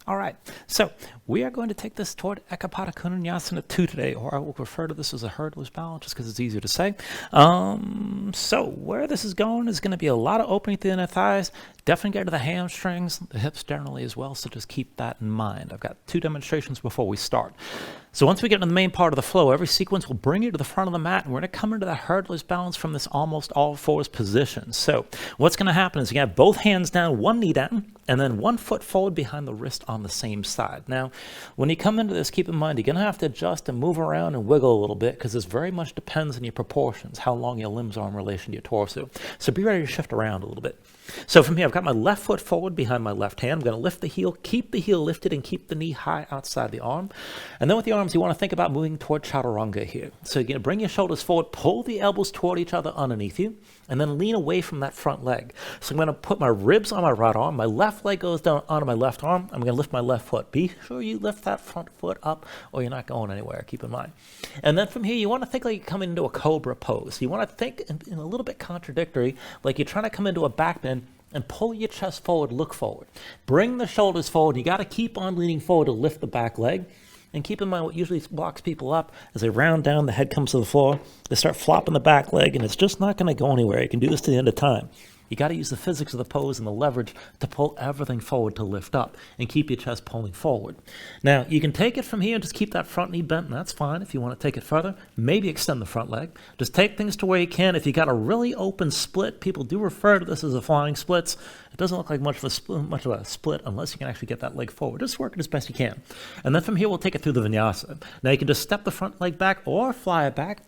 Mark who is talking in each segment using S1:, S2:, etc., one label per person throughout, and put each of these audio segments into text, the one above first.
S1: All right, so we are going to take this toward Vinyasa 2 today, or I will refer to this as a hurdler's balance just because it's easier to say. So where this is going is going to be a lot of opening through the inner thighs, definitely get to the hamstrings, the hips generally as well, so just keep that in mind. I've got 2 demonstrations before we start. So once we get into the main part of the flow, every sequence will bring you to the front of the mat, and we're going to come into that hurdler's balance from this almost all fours position. So what's going to happen is you have both hands down, one knee down, and then 1 foot forward behind the wrist on the same side. Now, when you come into this, keep in mind, you're going to have to adjust and move around and wiggle a little bit because this very much depends on your proportions, how long your limbs are in relation to your torso. So be ready to shift around a little bit. So from here, I've got my left foot forward behind my left hand. I'm going to lift the heel, keep the heel lifted, and keep the knee high outside the arm. And then with the arms, you want to think about moving toward chaturanga here. So you're going to bring your shoulders forward, pull the elbows toward each other underneath you, and then lean away from that front leg. So I'm going to put my ribs on my right arm. My left leg goes down onto my left arm. I'm going to lift my left foot. Be sure you lift that front foot up or you're not going anywhere. Keep in mind. And then from here, you want to think like you're coming into a cobra pose. You want to think in a little bit contradictory, like you're trying to come into a back bend and pull your chest forward, look forward. Bring the shoulders forward. You got to keep on leaning forward to lift the back leg. And keep in mind what usually blocks people up as they round down, the head comes to the floor, they start flopping the back leg, and it's just not going to go anywhere. You can do this to the end of time. You got to use the physics of the pose and the leverage to pull everything forward to lift up and keep your chest pulling forward. Now, you can take it from here and just keep that front knee bent, and that's fine. If you want to take it further, maybe extend the front leg. Just take things to where you can. If you got a really open split, people do refer to this as a flying splits. It doesn't look like much of a split unless you can actually get that leg forward. Just work it as best you can. And then from here, we'll take it through the vinyasa. Now, you can just step the front leg back or fly it back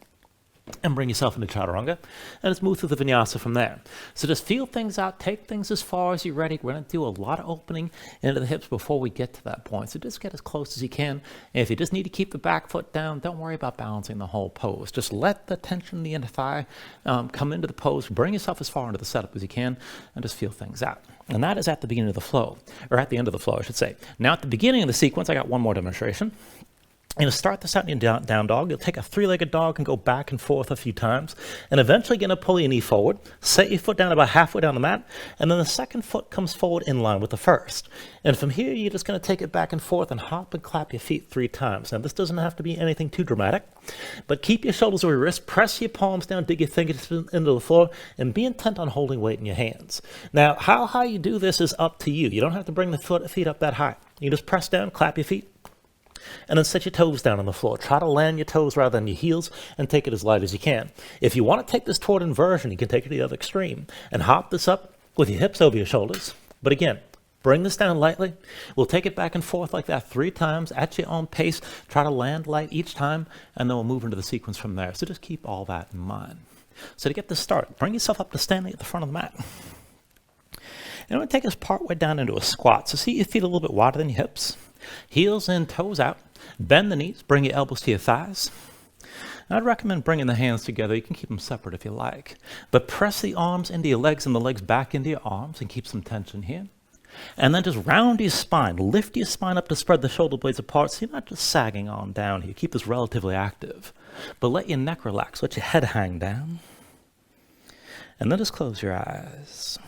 S1: and bring yourself into chaturanga, and just move through the vinyasa from there. So just feel things out, take things as far as you're ready. We're going to do a lot of opening into the hips before we get to that point, so just get as close as you can. And if you just need to keep the back foot down, don't worry about balancing the whole pose. Just let the tension in the inner thigh come into the pose, bring yourself as far into the setup as you can, and just feel things out. And that is at the beginning of the flow, or at the end of the flow, I should say. Now at the beginning of the sequence, I got one more demonstration. You're going to start this out in your down dog. You'll take a 3-legged dog and go back and forth a few times. And eventually you're going to pull your knee forward, set your foot down about halfway down the mat, and then the second foot comes forward in line with the first. And from here, you're just going to take it back and forth and hop and clap your feet 3 times. Now, this doesn't have to be anything too dramatic, but keep your shoulders over your wrists, press your palms down, dig your fingers into the floor, and be intent on holding weight in your hands. Now, how high you do this is up to you. You don't have to bring the feet up that high. You just press down, clap your feet, and then set your toes down on the floor. Try to land your toes rather than your heels and take it as light as you can. If you want to take this toward inversion, you can take it to the other extreme and hop this up with your hips over your shoulders. But again, bring this down lightly. We'll take it back and forth like that 3 times at your own pace. Try to land light each time, and then we'll move into the sequence from there. So just keep all that in mind. So to get this started, bring yourself up to standing at the front of the mat. And I'm going to take us partway down into a squat. So see your feet a little bit wider than your hips. Heels in, toes out. Bend the knees, bring your elbows to your thighs. I'd recommend bringing the hands together. You can keep them separate if you like. But press the arms into your legs and the legs back into your arms and keep some tension here. And then just round your spine. Lift your spine up to spread the shoulder blades apart so you're not just sagging on down here. Keep this relatively active. But let your neck relax. Let your head hang down. And then just close your eyes.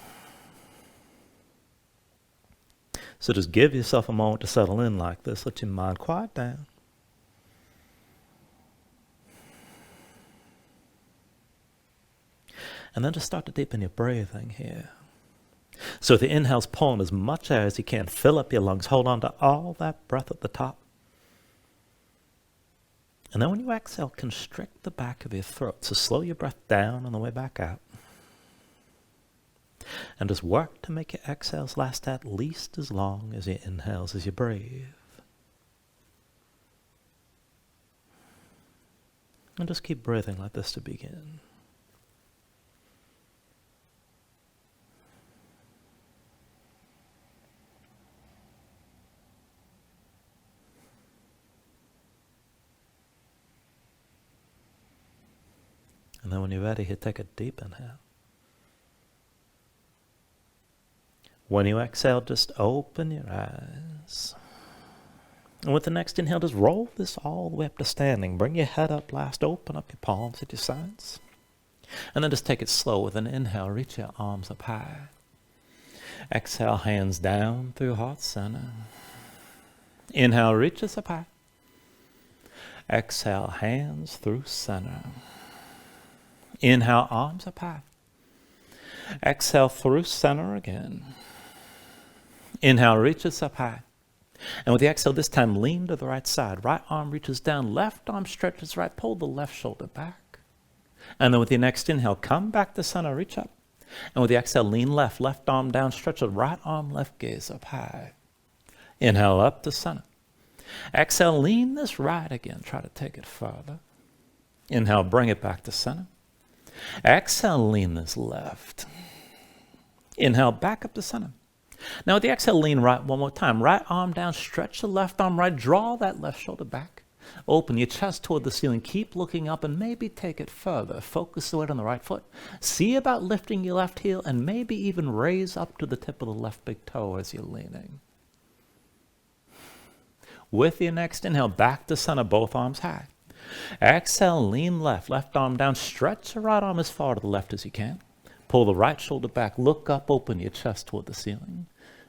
S1: So just give yourself a moment to settle in like this. Let your mind quiet down. And then just start to deepen your breathing here. So with the inhales, pulling as much air as you can. Fill up your lungs. Hold on to all that breath at the top. And then when you exhale, constrict the back of your throat. So slow your breath down on the way back out. And just work to make your exhales last at least as long as your inhales as you breathe. And just keep breathing like this to begin. And then when you're ready, you take a deep inhale. When you exhale, just open your eyes. And with the next inhale, just roll this all the way up to standing. Bring your head up last. Open up your palms at your sides. And then just take it slow. With an inhale, reach your arms up high. Exhale, hands down through heart center. Inhale, reaches up high. Exhale, hands through center. Inhale, arms up high. Exhale, through center again. Inhale, reaches up high. And with the exhale, this time lean to the right side. Right arm reaches down, left arm stretches right, pull the left shoulder back. And then with your next inhale, come back to center, reach up. And with the exhale, lean left, left arm down, stretch the right arm, left gaze up high. Inhale up to center. Exhale, lean this right again, try to take it further. Inhale, bring it back to center. Exhale, lean this left. Inhale, back up to center. Now with the exhale, lean right one more time. Right arm down, stretch the left arm right, draw that left shoulder back. Open your chest toward the ceiling, keep looking up and maybe take it further. Focus the weight on the right foot. See about lifting your left heel and maybe even raise up to the tip of the left big toe as you're leaning. With your next inhale, back to center, both arms high. Exhale, lean left, left arm down, stretch the right arm as far to the left as you can. Pull the right shoulder back, look up, open your chest toward the ceiling.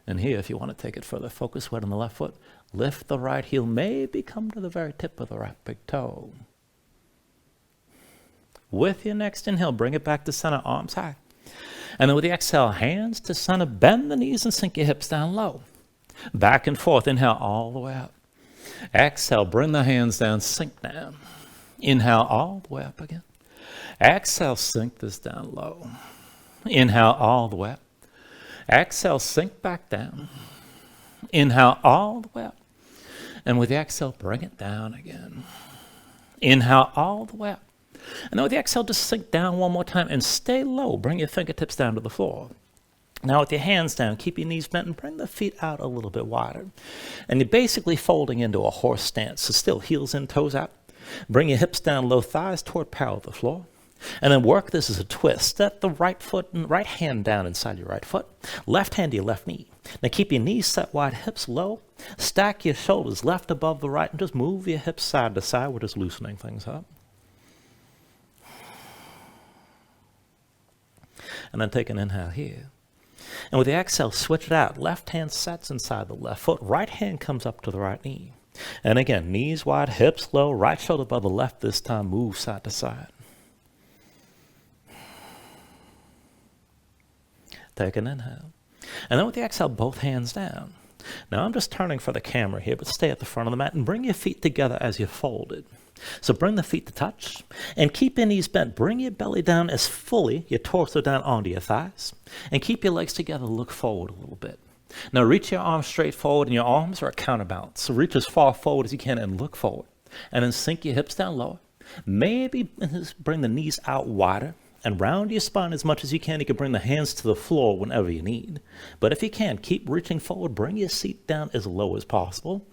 S1: And here, if you want to take it further, focus weight on the left foot. Lift the right heel, maybe come to the very tip of the right big toe. With your next inhale, bring it back to center, arms high. And then with the exhale, hands to center, bend the knees and sink your hips down low. Back and forth, inhale all the way up. Exhale, bring the hands down, sink down. Inhale all the way up again. Exhale, sink this down low. Inhale all the way up. Exhale, sink back down. Inhale all the way up. And with the exhale, bring it down again. Inhale all the way up. And then with the exhale, just sink down one more time and stay low. Bring your fingertips down to the floor. Now with your hands down, keep your knees bent and bring the feet out a little bit wider. And you're basically folding into a horse stance. So still heels in, toes out. Bring your hips down low, thighs toward parallel to the floor. And then work this as a twist. Step the right foot and right hand down inside your right foot. Left hand to your left knee. Now keep your knees set wide, hips low. Stack your shoulders left above the right and just move your hips side to side. We're just loosening things up. And then take an inhale here. And with the exhale, switch it out. Left hand sets inside the left foot. Right hand comes up to the right knee. And again, knees wide, hips low, right shoulder above the left. This time, move side to side. Take an inhale. And then with the exhale, both hands down. Now I'm just turning for the camera here, but stay at the front of the mat and bring your feet together as you're folded. So bring the feet to touch and keep your knees bent. Bring your belly down as fully, your torso down onto your thighs. And keep your legs together, look forward a little bit. Now reach your arms straight forward and your arms are a counterbalance. So reach as far forward as you can and look forward. And then sink your hips down lower. Maybe bring the knees out wider. And round your spine as much as you can. You can bring the hands to the floor whenever you need. But if you can, keep reaching forward. Bring your seat down as low as possible.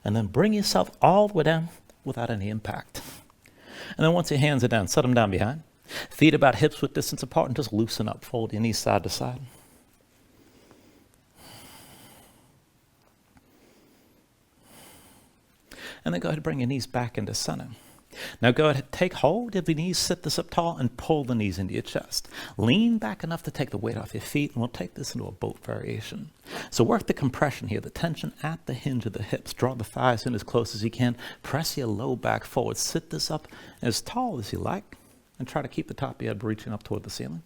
S1: And then bring yourself all the way down without any impact. And then once your hands are down, set them down behind. Feet about hips width distance apart and just loosen up. Fold your knees side to side. And then go ahead and bring your knees back into center. Now go ahead, take hold of your knees, sit this up tall, and pull the knees into your chest. Lean back enough to take the weight off your feet, and we'll take this into a boat variation. So work the compression here, the tension at the hinge of the hips. Draw the thighs in as close as you can. Press your low back forward. Sit this up as tall as you like, and try to keep the top of your head reaching up toward the ceiling.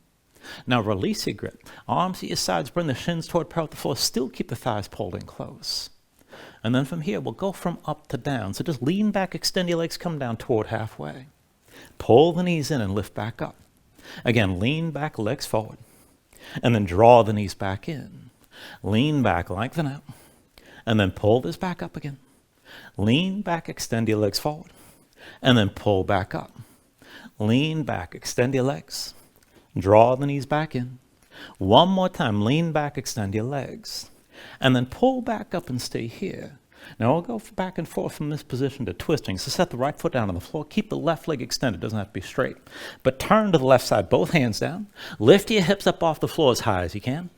S1: Now release your grip. Arms at your sides, bring the shins toward parallel to the floor. Still keep the thighs pulled in close. And then from here, we'll go from up to down. So just lean back, extend your legs, come down toward halfway. Pull the knees in and lift back up. Again, lean back, legs forward. And then draw the knees back in. Lean back, lengthen out. And then pull this back up again. Lean back, extend your legs forward. And then pull back up. Lean back, extend your legs. Draw the knees back in. One more time, lean back, extend your legs. And then pull back up and stay here. Now I'll go back and forth from this position to twisting. So set the right foot down on the floor. Keep the left leg extended. It doesn't have to be straight. But turn to the left side, both hands down. Lift your hips up off the floor as high as you can.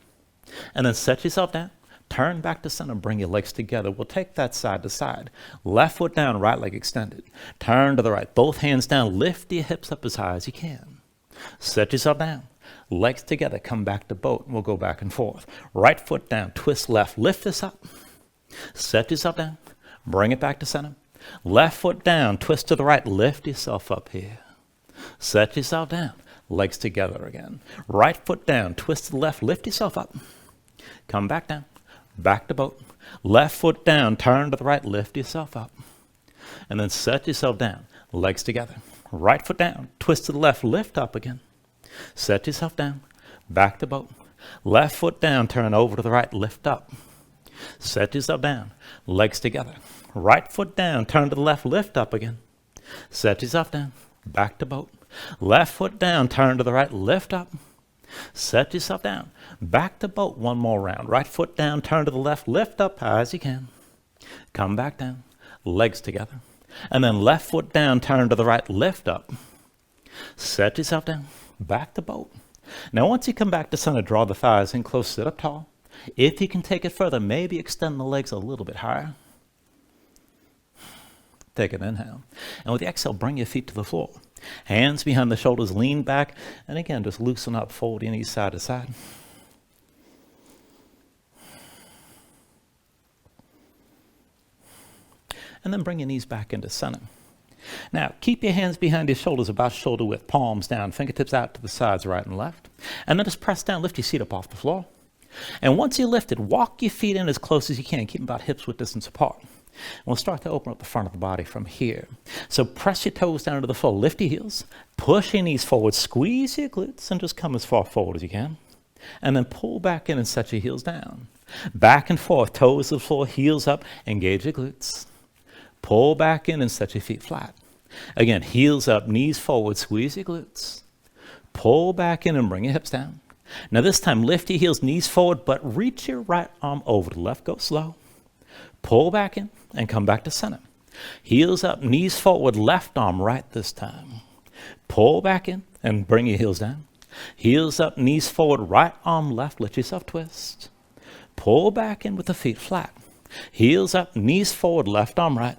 S1: And then set yourself down. Turn back to center. Bring your legs together. We'll take that side to side. Left foot down, right leg extended. Turn to the right. Both hands down. Lift your hips up as high as you can. Set yourself down. Legs together, come back to boat, and we'll go back and forth. Right foot down, twist left, lift this up. Set yourself down. Bring it back to center. Left foot down, twist to the right, lift yourself up here. Set yourself down, legs together again. Right foot down, twist to the left, lift yourself up. Come back down, back to boat. Left foot down, turn to the right, lift yourself up. And then set yourself down, legs together. Right foot down, twist to the left, lift up again. Set yourself down, back to boat. Left foot down, turn over to the right, lift up. Set yourself down, legs together. Right foot down, turn to the left, lift up again. Set yourself down, back to boat. Left foot down, turn to the right, lift up. Set yourself down, back to boat. One more round. Right foot down, turn to the left, lift up high as you can. Come back down, legs together. And then left foot down, turn to the right, lift up. Set yourself down, back to boat. Now once you come back to center, draw the thighs in close, sit up tall. If you can take it further, maybe extend the legs a little bit higher. Take an inhale. And with the exhale, bring your feet to the floor. Hands behind the shoulders, lean back. And again, just loosen up, fold your knees side to side. And then bring your knees back into center. Now, keep your hands behind your shoulders, about shoulder width, palms down, fingertips out to the sides, right and left. And then just press down, lift your seat up off the floor. And once you're lifted, walk your feet in as close as you can, keep them about hips width distance apart. And we'll start to open up the front of the body from here. So press your toes down to the floor, lift your heels, push your knees forward, squeeze your glutes, and just come as far forward as you can. And then pull back in and set your heels down. Back and forth, toes to the floor, heels up, engage your glutes. Pull back in and set your feet flat. Again, heels up, knees forward, squeeze your glutes. Pull back in and bring your hips down. Now this time, lift your heels, knees forward, but reach your right arm over to the left. Go slow. Pull back in and come back to center. Heels up, knees forward, left arm right this time. Pull back in and bring your heels down. Heels up, knees forward, right arm left. Let yourself twist. Pull back in with the feet flat. Heels up, knees forward, left arm right.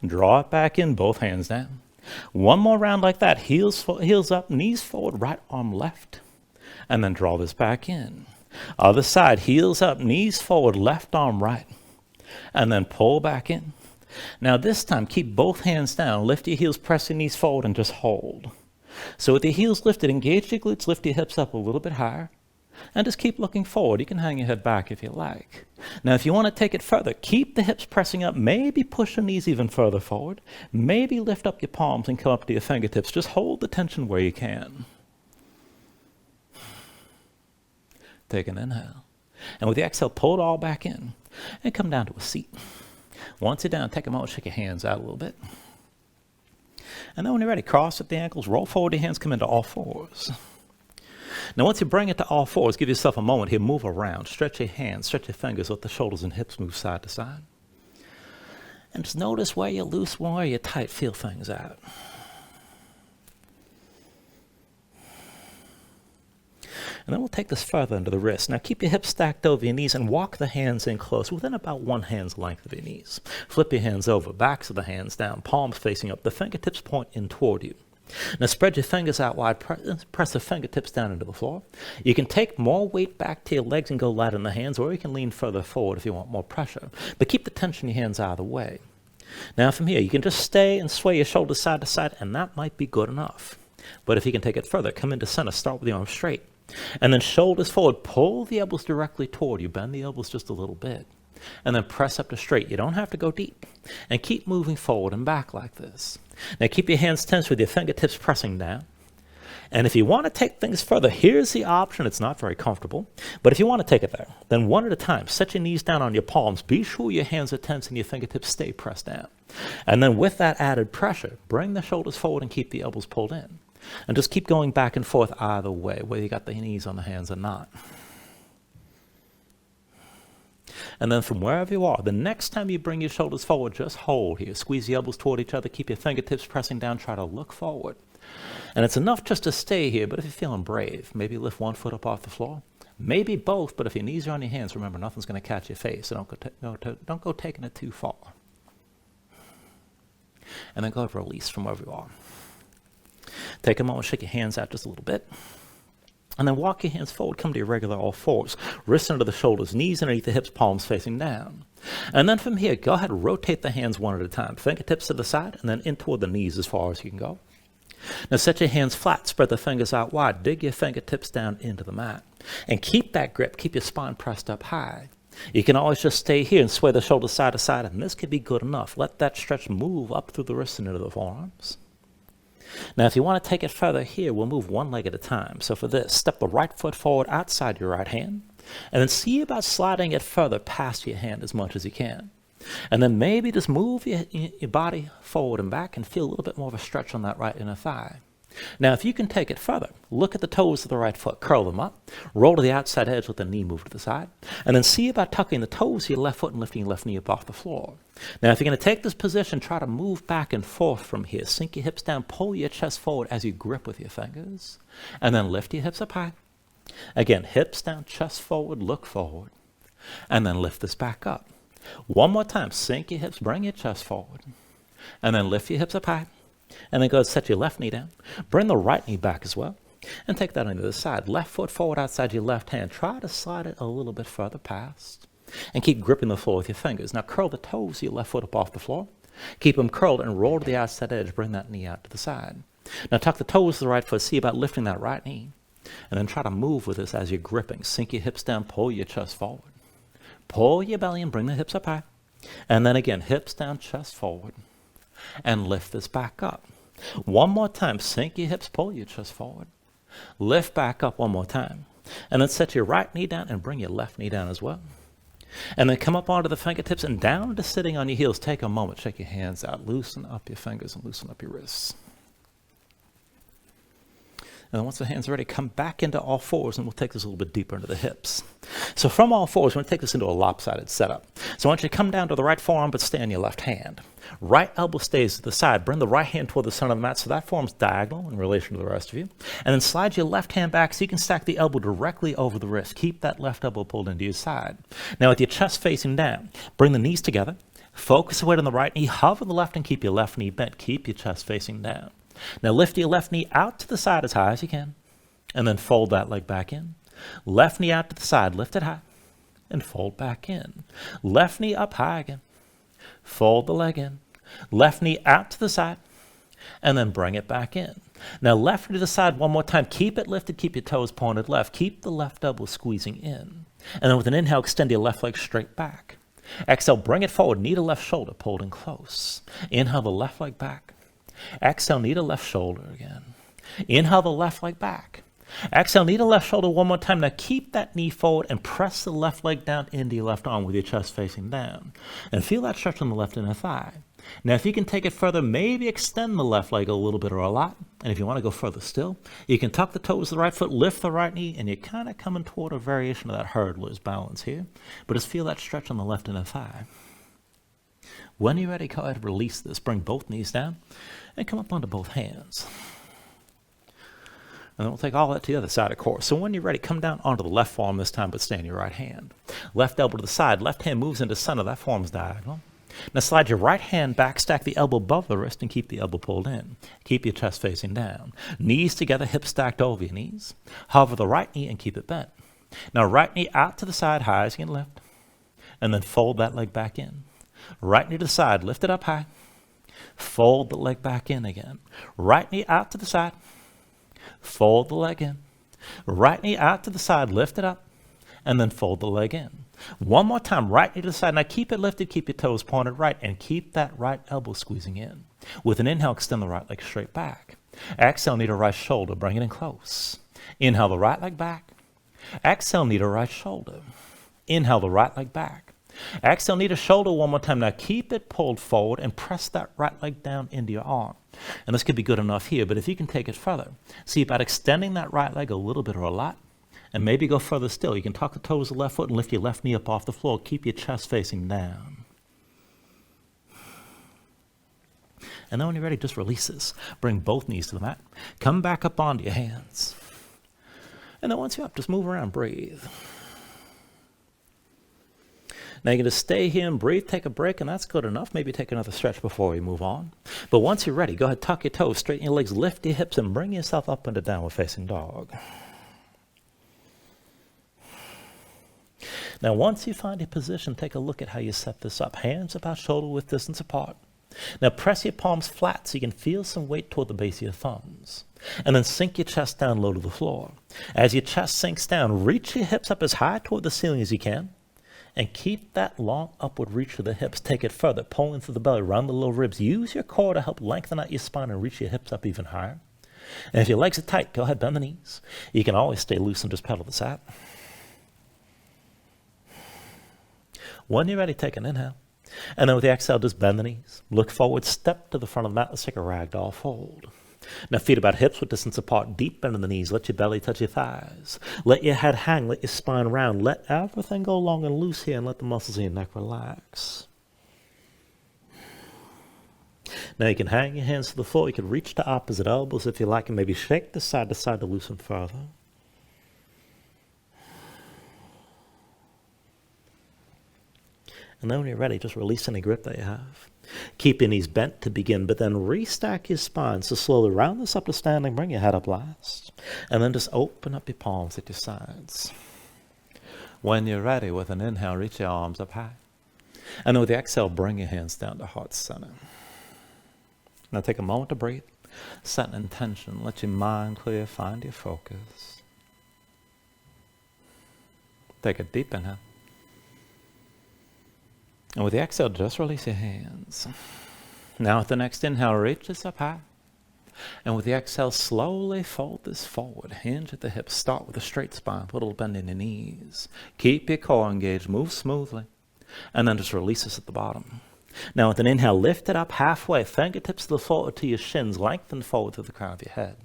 S1: Draw it back in, both hands down. One more round like that. Heels up, knees forward, right arm left. And then draw this back in. Other side, heels up, knees forward, left arm right. And then pull back in. Now this time, keep both hands down. Lift your heels, press your knees forward, and just hold. So with your heels lifted, engage your glutes, lift your hips up a little bit higher. And just keep looking forward. You can hang your head back if you like. Now, if you want to take it further, keep the hips pressing up. Maybe push your knees even further forward. Maybe lift up your palms and come up to your fingertips. Just hold the tension where you can. Take an inhale. And with the exhale, pull it all back in. And come down to a seat. Once you're down, take a moment, shake your hands out a little bit. And then when you're ready, cross at the ankles, roll forward your hands, come into all fours. Now, once you bring it to all fours, give yourself a moment here, move around, stretch your hands, stretch your fingers, let the shoulders and hips move side to side. And just notice where you're loose, where you're tight, feel things out. And then we'll take this further into the wrist. Now, keep your hips stacked over your knees and walk the hands in close, within about one hand's length of your knees. Flip your hands over, backs of the hands down, palms facing up, the fingertips point in toward you. Now spread your fingers out wide, press the fingertips down into the floor. You can take more weight back to your legs and go light on the hands, or you can lean further forward if you want more pressure. But keep the tension in your hands out of the way. Now from here, you can just stay and sway your shoulders side to side, and that might be good enough. But if you can take it further, come into center, start with the arms straight. And then shoulders forward, pull the elbows directly toward you, bend the elbows just a little bit. And then press up to straight. You don't have to go deep. And keep moving forward and back like this. Now keep your hands tense with your fingertips pressing down. And if you want to take things further, here's the option. It's not very comfortable. But if you want to take it there, then one at a time, set your knees down on your palms. Be sure your hands are tense and your fingertips stay pressed down. And then with that added pressure, bring the shoulders forward and keep the elbows pulled in. And just keep going back and forth either way, whether you got the knees on the hands or not. And then from wherever you are, the next time you bring your shoulders forward, just hold here. Squeeze the elbows toward each other. Keep your fingertips pressing down. Try to look forward. And it's enough just to stay here, but if you're feeling brave, maybe lift one foot up off the floor. Maybe both, but if your knees are on your hands, remember, nothing's going to catch your face, so don't go taking it too far. And then go to release from wherever you are. Take a moment, shake your hands out just a little bit. And then walk your hands forward, come to your regular all fours. Wrists under the shoulders, knees underneath the hips, palms facing down. And then from here, go ahead and rotate the hands one at a time. Fingertips to the side and then in toward the knees as far as you can go. Now set your hands flat, spread the fingers out wide, dig your fingertips down into the mat. And keep that grip, keep your spine pressed up high. You can always just stay here and sway the shoulders side to side, and this could be good enough. Let that stretch move up through the wrists and into the forearms. Now if you want to take it further here, we'll move one leg at a time. So for this, step the right foot forward outside your right hand, and then see about sliding it further past your hand as much as you can. And then maybe just move your body forward and back and feel a little bit more of a stretch on that right inner thigh. Now, if you can take it further, look at the toes of the right foot, curl them up, roll to the outside edge, let the knee move to the side, and then see about tucking the toes of your left foot and lifting your left knee up off the floor. Now, if you're going to take this position, try to move back and forth from here. Sink your hips down, pull your chest forward as you grip with your fingers, and then lift your hips up high. Again, hips down, chest forward, look forward, and then lift this back up. One more time, sink your hips, bring your chest forward, and then lift your hips up high. And then go ahead and set your left knee down. Bring the right knee back as well. And take that on the other side. Left foot forward outside your left hand. Try to slide it a little bit further past. And keep gripping the floor with your fingers. Now curl the toes of your left foot up off the floor. Keep them curled and roll to the outside edge. Bring that knee out to the side. Now tuck the toes of the right foot. See about lifting that right knee. And then try to move with this as you're gripping. Sink your hips down. Pull your chest forward. Pull your belly and bring the hips up high. And then again, hips down, chest forward. And lift this back up. One more time, sink your hips, pull your chest forward. Lift back up one more time. And then set your right knee down and bring your left knee down as well. And then come up onto the fingertips and down to sitting on your heels. Take a moment, shake your hands out, loosen up your fingers and loosen up your wrists. And then once the hands are ready, come back into all fours, and we'll take this a little bit deeper into the hips. So from all fours, we're going to take this into a lopsided setup. So I want you to come down to the right forearm, but stay on your left hand. Right elbow stays to the side. Bring the right hand toward the center of the mat so that form's diagonal in relation to the rest of you. And then slide your left hand back so you can stack the elbow directly over the wrist. Keep that left elbow pulled into your side. Now with your chest facing down, bring the knees together. Focus the weight on the right knee. Hover the left and keep your left knee bent. Keep your chest facing down. Now lift your left knee out to the side as high as you can, and then fold that leg back in. Left knee out to the side, lift it high, and fold back in. Left knee up high again. Fold the leg in. Left knee out to the side, and then bring it back in. Now left knee to the side one more time. Keep it lifted, keep your toes pointed left. Keep the left elbow squeezing in. And then with an inhale, extend your left leg straight back. Exhale, bring it forward, knee to left shoulder, pulled in close. Inhale the left leg back. Exhale, knee to left shoulder again. Inhale the left leg back. Exhale, knee to left shoulder one more time. Now keep that knee forward and press the left leg down into your left arm with your chest facing down. And feel that stretch on the left inner thigh. Now if you can take it further, maybe extend the left leg a little bit or a lot. And if you want to go further still, you can tuck the toes of the right foot, lift the right knee, and you're kind of coming toward a variation of that hurdler's balance here. But just feel that stretch on the left inner thigh. When you're ready, go ahead and release this. Bring both knees down and come up onto both hands. And then we'll take all that to the other side, of course. So when you're ready, come down onto the left forearm this time, but stay on your right hand. Left elbow to the side. Left hand moves into center. That form's diagonal. Now slide your right hand back, stack the elbow above the wrist, and keep the elbow pulled in. Keep your chest facing down. Knees together, hips stacked over your knees. Hover the right knee and keep it bent. Now right knee out to the side, high as you can lift. And then fold that leg back in. Right knee to the side, lift it up high. Fold the leg back in again. Right knee out to the side. Fold the leg in. Right knee out to the side, lift it up, and then fold the leg in. One more time, right knee to the side. Now keep it lifted, keep your toes pointed right, and keep that right elbow squeezing in. With an inhale, extend the right leg straight back. Exhale, knee to right shoulder, bring it in close. Inhale the right leg back. Exhale, knee to right shoulder. Inhale the right leg back. Exhale, knee to shoulder one more time. Now keep it pulled forward and press that right leg down into your arm. And this could be good enough here, but if you can take it further, see about extending that right leg a little bit or a lot, and maybe go further still. You can tuck the toes of the left foot and lift your left knee up off the floor. Keep your chest facing down. And then when you're ready, just release this. Bring both knees to the mat. Come back up onto your hands. And then once you're up, just move around, breathe. Now you're going to stay here and breathe, take a break, and that's good enough. Maybe take another stretch before we move on. But once you're ready, go ahead, tuck your toes, straighten your legs, lift your hips, and bring yourself up into downward facing dog. Now, once you find your position, take a look at how you set this up. Hands about shoulder width distance apart. Now, press your palms flat so you can feel some weight toward the base of your thumbs. And then sink your chest down low to the floor. As your chest sinks down, reach your hips up as high toward the ceiling as you can. And keep that long upward reach to the hips. Take it further, pulling through the belly, around the low ribs. Use your core to help lengthen out your spine and reach your hips up even higher. And if your legs are tight, go ahead, bend the knees. You can always stay loose and just pedal this out. When you're ready, take an inhale. And then with the exhale, just bend the knees. Look forward, step to the front of the mat. Let's take a ragdoll fold. Now feet about hips with distance apart, deep bend in the knees. Let your belly touch your thighs. Let your head hang, let your spine round. Let everything go long and loose here and let the muscles in your neck relax. Now you can hang your hands to the floor. You can reach to opposite elbows if you like and maybe shake the side to side to loosen further. And then when you're ready, just release any grip that you have. Keep your knees bent to begin, but then restack your spine. So slowly round this up to standing, bring your head up last. And then just open up your palms at your sides. When you're ready, with an inhale, reach your arms up high. And then with the exhale, bring your hands down to heart center. Now take a moment to breathe. Set an intention. Let your mind clear. Find your focus. Take a deep inhale. And with the exhale, just release your hands. Now with the next inhale, reach this up high. And with the exhale, slowly fold this forward. Hinge at the hips. Start with a straight spine. Put a little bend in your knees. Keep your core engaged. Move smoothly. And then just release this at the bottom. Now with an inhale, lift it up halfway. Fingertips to the floor to your shins. Lengthen forward through the crown of your head.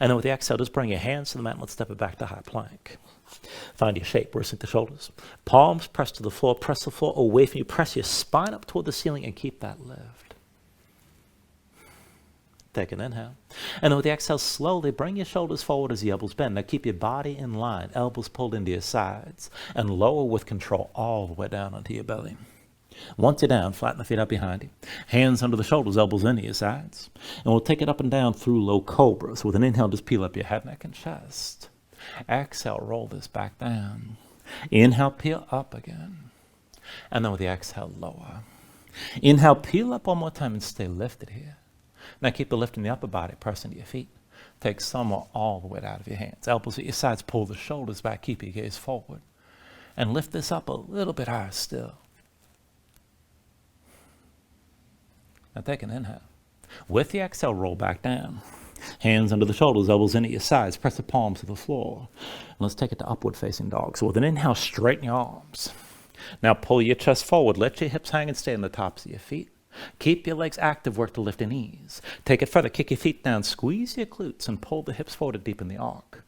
S1: And then with the exhale, just bring your hands to the mat and let's step it back to high plank. Find your shape, sink the shoulders. Palms press to the floor, press the floor away from you. Press your spine up toward the ceiling and keep that lift. Take an inhale. And then with the exhale, slowly bring your shoulders forward as the elbows bend. Now keep your body in line, elbows pulled into your sides, and lower with control all the way down onto your belly. Once you're down, flatten the feet out behind you. Hands under the shoulders, elbows into your sides. And we'll take it up and down through low cobra. So with an inhale, just peel up your head, neck, and chest. Exhale, roll this back down. Inhale, peel up again. And then with the exhale, lower. Inhale, peel up one more time and stay lifted here. Now keep the lift in the upper body, press into your feet. Take some or all the weight out of your hands. Elbows at your sides, pull the shoulders back, keep your gaze forward. And lift this up a little bit higher still. Now take an inhale. With the exhale, roll back down. Hands under the shoulders, elbows into your sides. Press the palms to the floor. And let's take it to upward facing dog. So with an inhale, straighten your arms. Now pull your chest forward. Let your hips hang and stay on the tops of your feet. Keep your legs active. Work to lift your knees. Take it further. Kick your feet down. Squeeze your glutes and pull the hips forward to deepen the arc.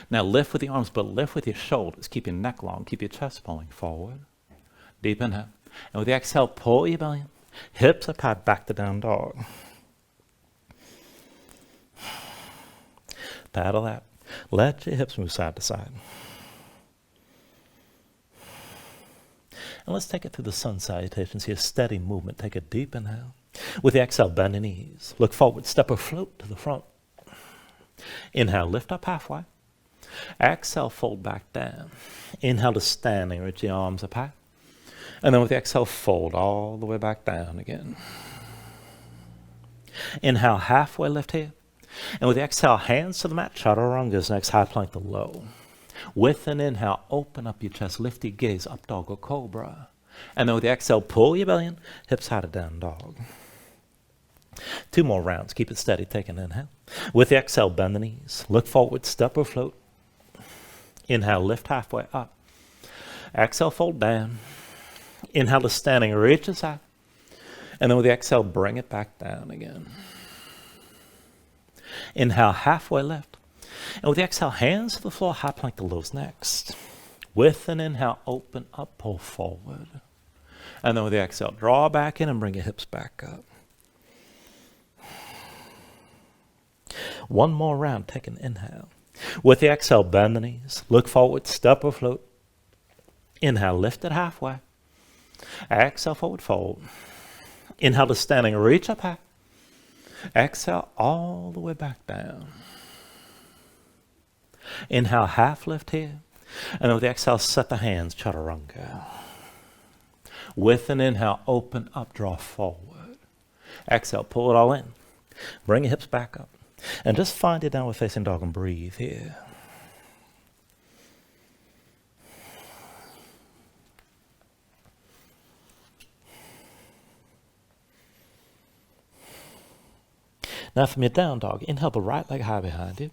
S1: Now lift with the arms, but lift with your shoulders. Keep your neck long. Keep your chest pulling forward. Deep inhale. And with the exhale, pull your belly in. Hips up high, back to down dog. Paddle out. Let your hips move side to side. And let's take it through the sun salutations here. Steady movement. Take a deep inhale. With the exhale, bend your knees. Look forward. Step or float to the front. Inhale, lift up halfway. Exhale, fold back down. Inhale to standing. Reach your arms up high. And then with the exhale, fold all the way back down again. Inhale, halfway lift here. And with the exhale, hands to the mat, chaturangas, next high plank to low. With an inhale, open up your chest, lift your gaze, up dog or cobra. And then with the exhale, pull your belly in, hips high to down dog. 2 more rounds, keep it steady, take an inhale. With the exhale, bend the knees, look forward, step or float. Inhale, lift halfway up. Exhale, fold down. Inhale to standing, reach as high. And then with the exhale, bring it back down again. Inhale, halfway lift. And with the exhale, hands to the floor, high plank to lows next. With an inhale, open up, pull forward. And then with the exhale, draw back in and bring your hips back up. 1 more round, take an inhale. With the exhale, bend the knees, look forward, step or float. Inhale, lift it halfway. Exhale, forward fold. Inhale to standing, reach up high. Exhale, all the way back down. Inhale, half lift here. And then with the exhale, set the hands, chaturanga. With an inhale, open up, draw forward. Exhale, pull it all in. Bring your hips back up. And just find your downward facing dog and breathe here. Now from your down dog, inhale the right leg high behind you.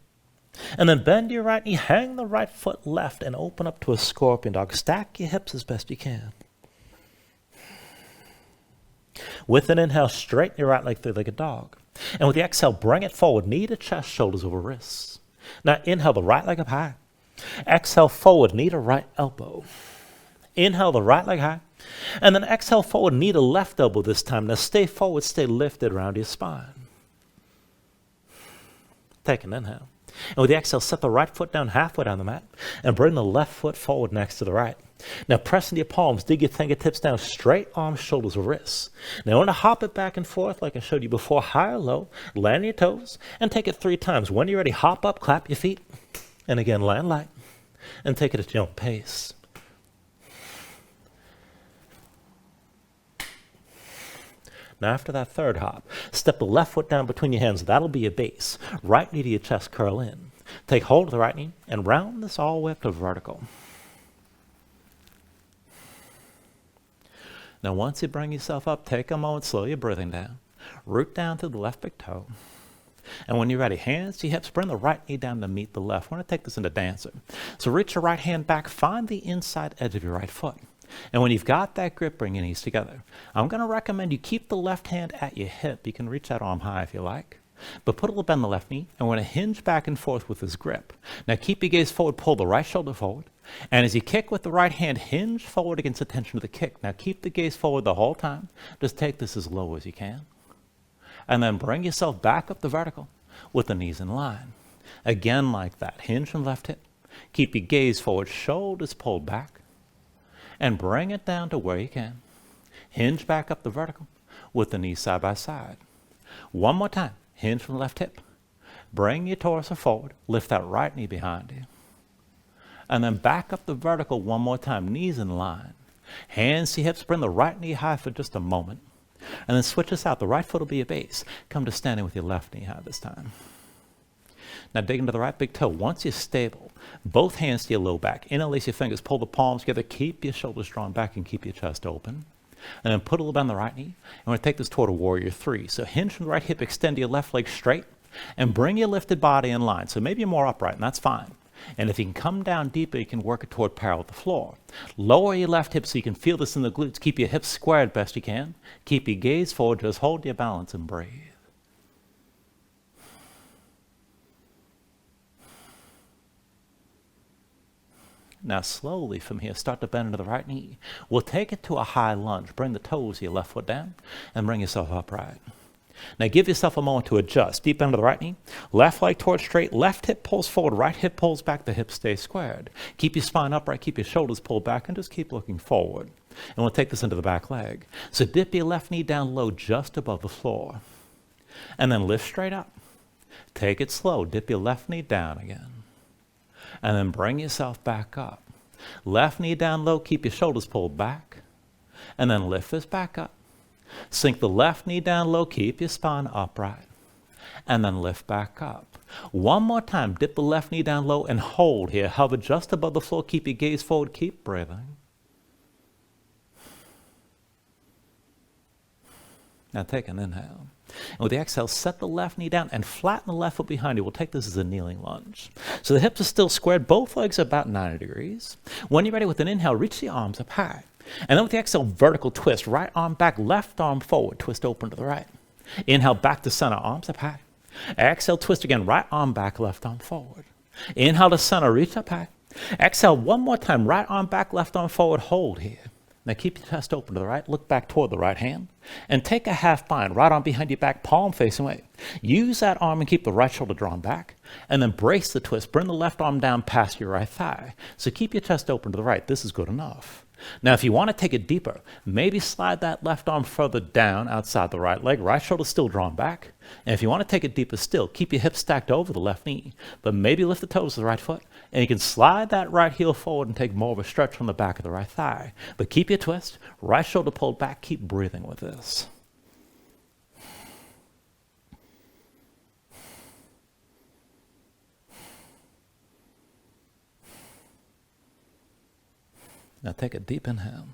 S1: And then bend your right knee, hang the right foot left, and open up to a scorpion dog. Stack your hips as best you can. With an inhale, straighten your right leg, three-legged dog. And with the exhale, bring it forward, knee to chest, shoulders over wrists. Now inhale the right leg up high. Exhale forward, knee to right elbow. Inhale the right leg high. And then exhale forward, knee to left elbow this time. Now stay forward, stay lifted around your spine. Take an inhale. And with the exhale, set the right foot down halfway down the mat and bring the left foot forward next to the right. Now press into your palms, dig your fingertips down, straight arms, shoulders, or wrists. Now I want to hop it back and forth like I showed you before, high or low, land on your toes, and take it 3 times. When you're ready, hop up, clap your feet, and again, land light, and take it at your own pace. Now after that third hop, step the left foot down between your hands. That'll be your base. Right knee to your chest, curl in. Take hold of the right knee and round this all the way up to vertical. Now once you bring yourself up, take a moment, slow your breathing down. Root down through the left big toe. And when you're ready, hands to your hips, bring the right knee down to meet the left. We're going to take this into dancer. So reach your right hand back, find the inside edge of your right foot. And when you've got that grip, bring your knees together. I'm going to recommend you keep the left hand at your hip. You can reach that arm high if you like. But put a little bend in the left knee, and we're going to hinge back and forth with this grip. Now keep your gaze forward, pull the right shoulder forward. And as you kick with the right hand, hinge forward against the tension of the kick. Now keep the gaze forward the whole time. Just take this as low as you can. And then bring yourself back up the vertical with the knees in line. Again like that. Hinge from left hip. Keep your gaze forward, shoulders pulled back. And bring it down to where you can. Hinge back up the vertical with the knees side by side. One more time. Hinge from the left hip. Bring your torso forward. Lift that right knee behind you. And then back up the vertical one more time. Knees in line. Hands to hips. Bring the right knee high for just a moment. And then switch this out. The right foot will be your base. Come to standing with your left knee high this time. Now dig into the right big toe. Once you're stable, both hands to your low back. Interlace your fingers, pull the palms together, keep your shoulders drawn back and keep your chest open. And then put a little bend on the right knee. And we're going to take this toward a warrior 3. So hinge from the right hip, extend your left leg straight, and bring your lifted body in line. So maybe you're more upright, and that's fine. And if you can come down deeper, you can work it toward parallel with the floor. Lower your left hip so you can feel this in the glutes. Keep your hips squared best you can. Keep your gaze forward. Just hold your balance and breathe. Now slowly from here, start to bend into the right knee. We'll take it to a high lunge. Bring the toes of your left foot down and bring yourself upright. Now give yourself a moment to adjust. Deep bend to the right knee. Left leg towards straight. Left hip pulls forward. Right hip pulls back. The hips stay squared. Keep your spine upright. Keep your shoulders pulled back and just keep looking forward. And we'll take this into the back leg. So dip your left knee down low just above the floor. And then lift straight up. Take it slow. Dip your left knee down again. And then bring yourself back up. Left knee down low, keep your shoulders pulled back. And then lift this back up. Sink the left knee down low, keep your spine upright. And then lift back up. One more time, dip the left knee down low and hold here. Hover just above the floor, keep your gaze forward, keep breathing. Now take an inhale. And with the exhale, set the left knee down and flatten the left foot behind you. We'll take this as a kneeling lunge. So the hips are still squared. Both legs are about 90 degrees. When you're ready with an inhale, reach the arms up high. And then with the exhale, vertical twist. Right arm back, left arm forward. Twist open to the right. Inhale, back to center, arms up high. Exhale, twist again. Right arm back, left arm forward. Inhale to center, reach up high. Exhale one more time. Right arm back, left arm forward. Hold here. Now keep your chest open to the right, look back toward the right hand, and take a half bind, right arm behind your back, palm facing away. Use that arm and keep the right shoulder drawn back, And then brace the twist. Bring the left arm down past your right thigh. So keep your chest open to the right. This is good enough. Now, if you want to take it deeper, maybe slide that left arm further down outside the right leg. Right shoulder still drawn back. And if you want to take it deeper still, keep your hips stacked over the left knee, but maybe lift the toes of the right foot. And you can slide that right heel forward and take more of a stretch from the back of the right thigh. But keep your twist. Right shoulder pulled back. Keep breathing with this. Now take a deep inhale.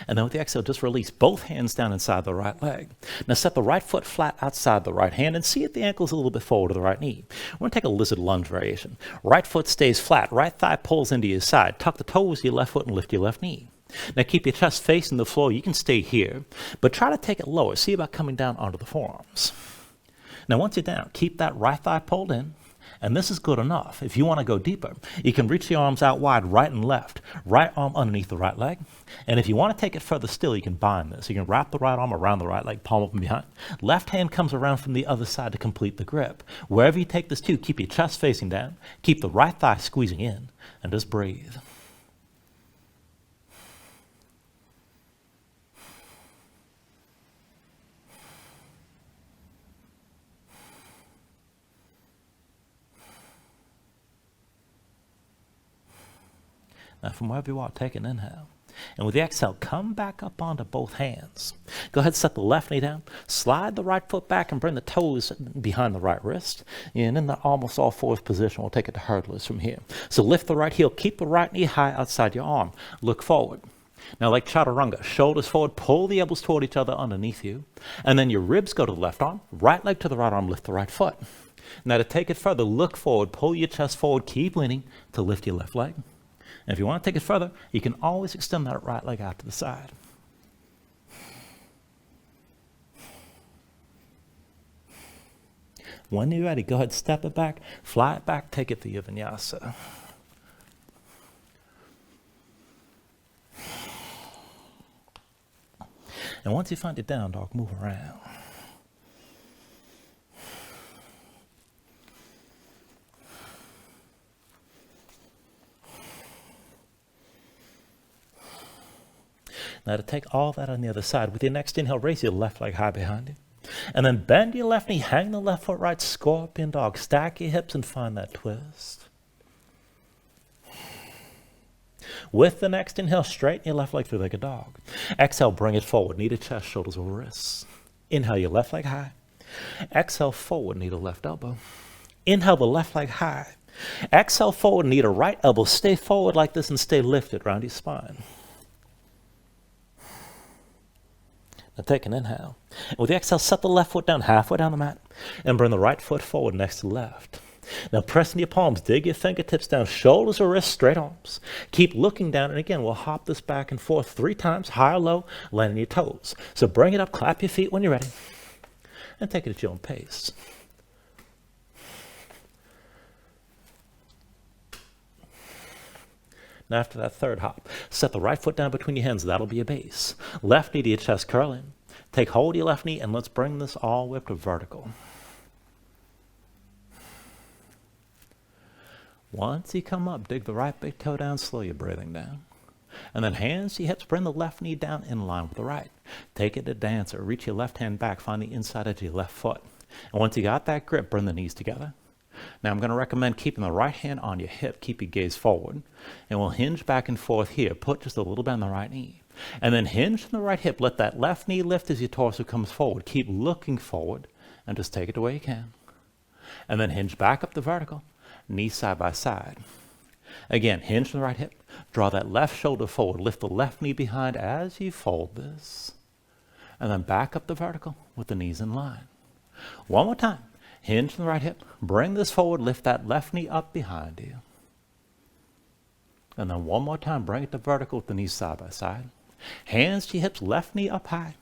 S1: And then with the exhale, just release both hands down inside the right leg. Now set the right foot flat outside the right hand and see if the ankle's a little bit forward to the right knee. We're going to take a lizard lunge variation. Right foot stays flat. Right thigh pulls into your side. Tuck the toes of your left foot and lift your left knee. Now keep your chest facing the floor. You can stay here, but try to take it lower. See about coming down onto the forearms. Now once you're down, keep that right thigh pulled in. And this is good enough. If you want to go deeper, you can reach the arms out wide, right and left. Right arm underneath the right leg. And if you want to take it further still, you can bind this. You can wrap the right arm around the right leg, palm up and behind. Left hand comes around from the other side to complete the grip. Wherever you take this to, keep your chest facing down. Keep the right thigh squeezing in. And just breathe. Now from wherever you are, take an inhale. And with the exhale, come back up onto both hands. Go ahead, set the left knee down. Slide the right foot back and bring the toes behind the right wrist. And in the almost all fours position, we'll take it to hurdlers from here. So lift the right heel. Keep the right knee high outside your arm. Look forward. Now like chaturanga, shoulders forward, pull the elbows toward each other underneath you. And then your ribs go to the left arm. Right leg to the right arm, lift the right foot. Now to take it further, look forward, pull your chest forward, keep leaning to lift your left leg. And if you want to take it further, you can always extend that right leg out to the side. When you're ready, go ahead, step it back, fly it back, take it to your vinyasa. And once you find your down dog, move around. Now to take all that on the other side, with your next inhale, raise your left leg high behind you. And then bend your left knee, hang the left foot right, scorpion dog. Stack your hips and find that twist. With the next inhale, straighten your left leg through like a dog. Exhale, bring it forward, knee to chest, shoulders over wrists. Inhale your left leg high. Exhale forward, knee to left elbow. Inhale the left leg high. Exhale forward, knee to right elbow. Stay forward like this and stay lifted around your spine. Now take an inhale. And with the exhale, set the left foot down halfway down the mat and bring the right foot forward next to the left. Now press into your palms, dig your fingertips down, shoulders or wrists, straight arms. Keep looking down, and again, we'll hop this back and forth 3 times, high or low, landing your toes. So bring it up, clap your feet when you're ready, and take it at your own pace. Now after that third hop, set the right foot down between your hands. That'll be your base. Left knee to your chest, curl in. Take hold of your left knee, and let's bring this all the way up to vertical. Once you come up, dig the right big toe down, slow your breathing down. And then hands to your hips, bring the left knee down in line with the right. Take it to dancer. Reach your left hand back, find the inside edge of your left foot. And once you got that grip, bring the knees together. Now I'm going to recommend keeping the right hand on your hip. Keep your gaze forward. And we'll hinge back and forth here. Put just a little bit on the right knee. And then hinge from the right hip. Let that left knee lift as your torso comes forward. Keep looking forward and just take it the way you can. And then hinge back up to vertical. Knees side by side. Again, hinge from the right hip. Draw that left shoulder forward. Lift the left knee behind as you fold this. And then back up the vertical with the knees in line. One more time. Hinge from the right hip. Bring this forward. Lift that left knee up behind you. And then one more time. Bring it to vertical with the knees side by side. Hands to your hips. Left knee up high.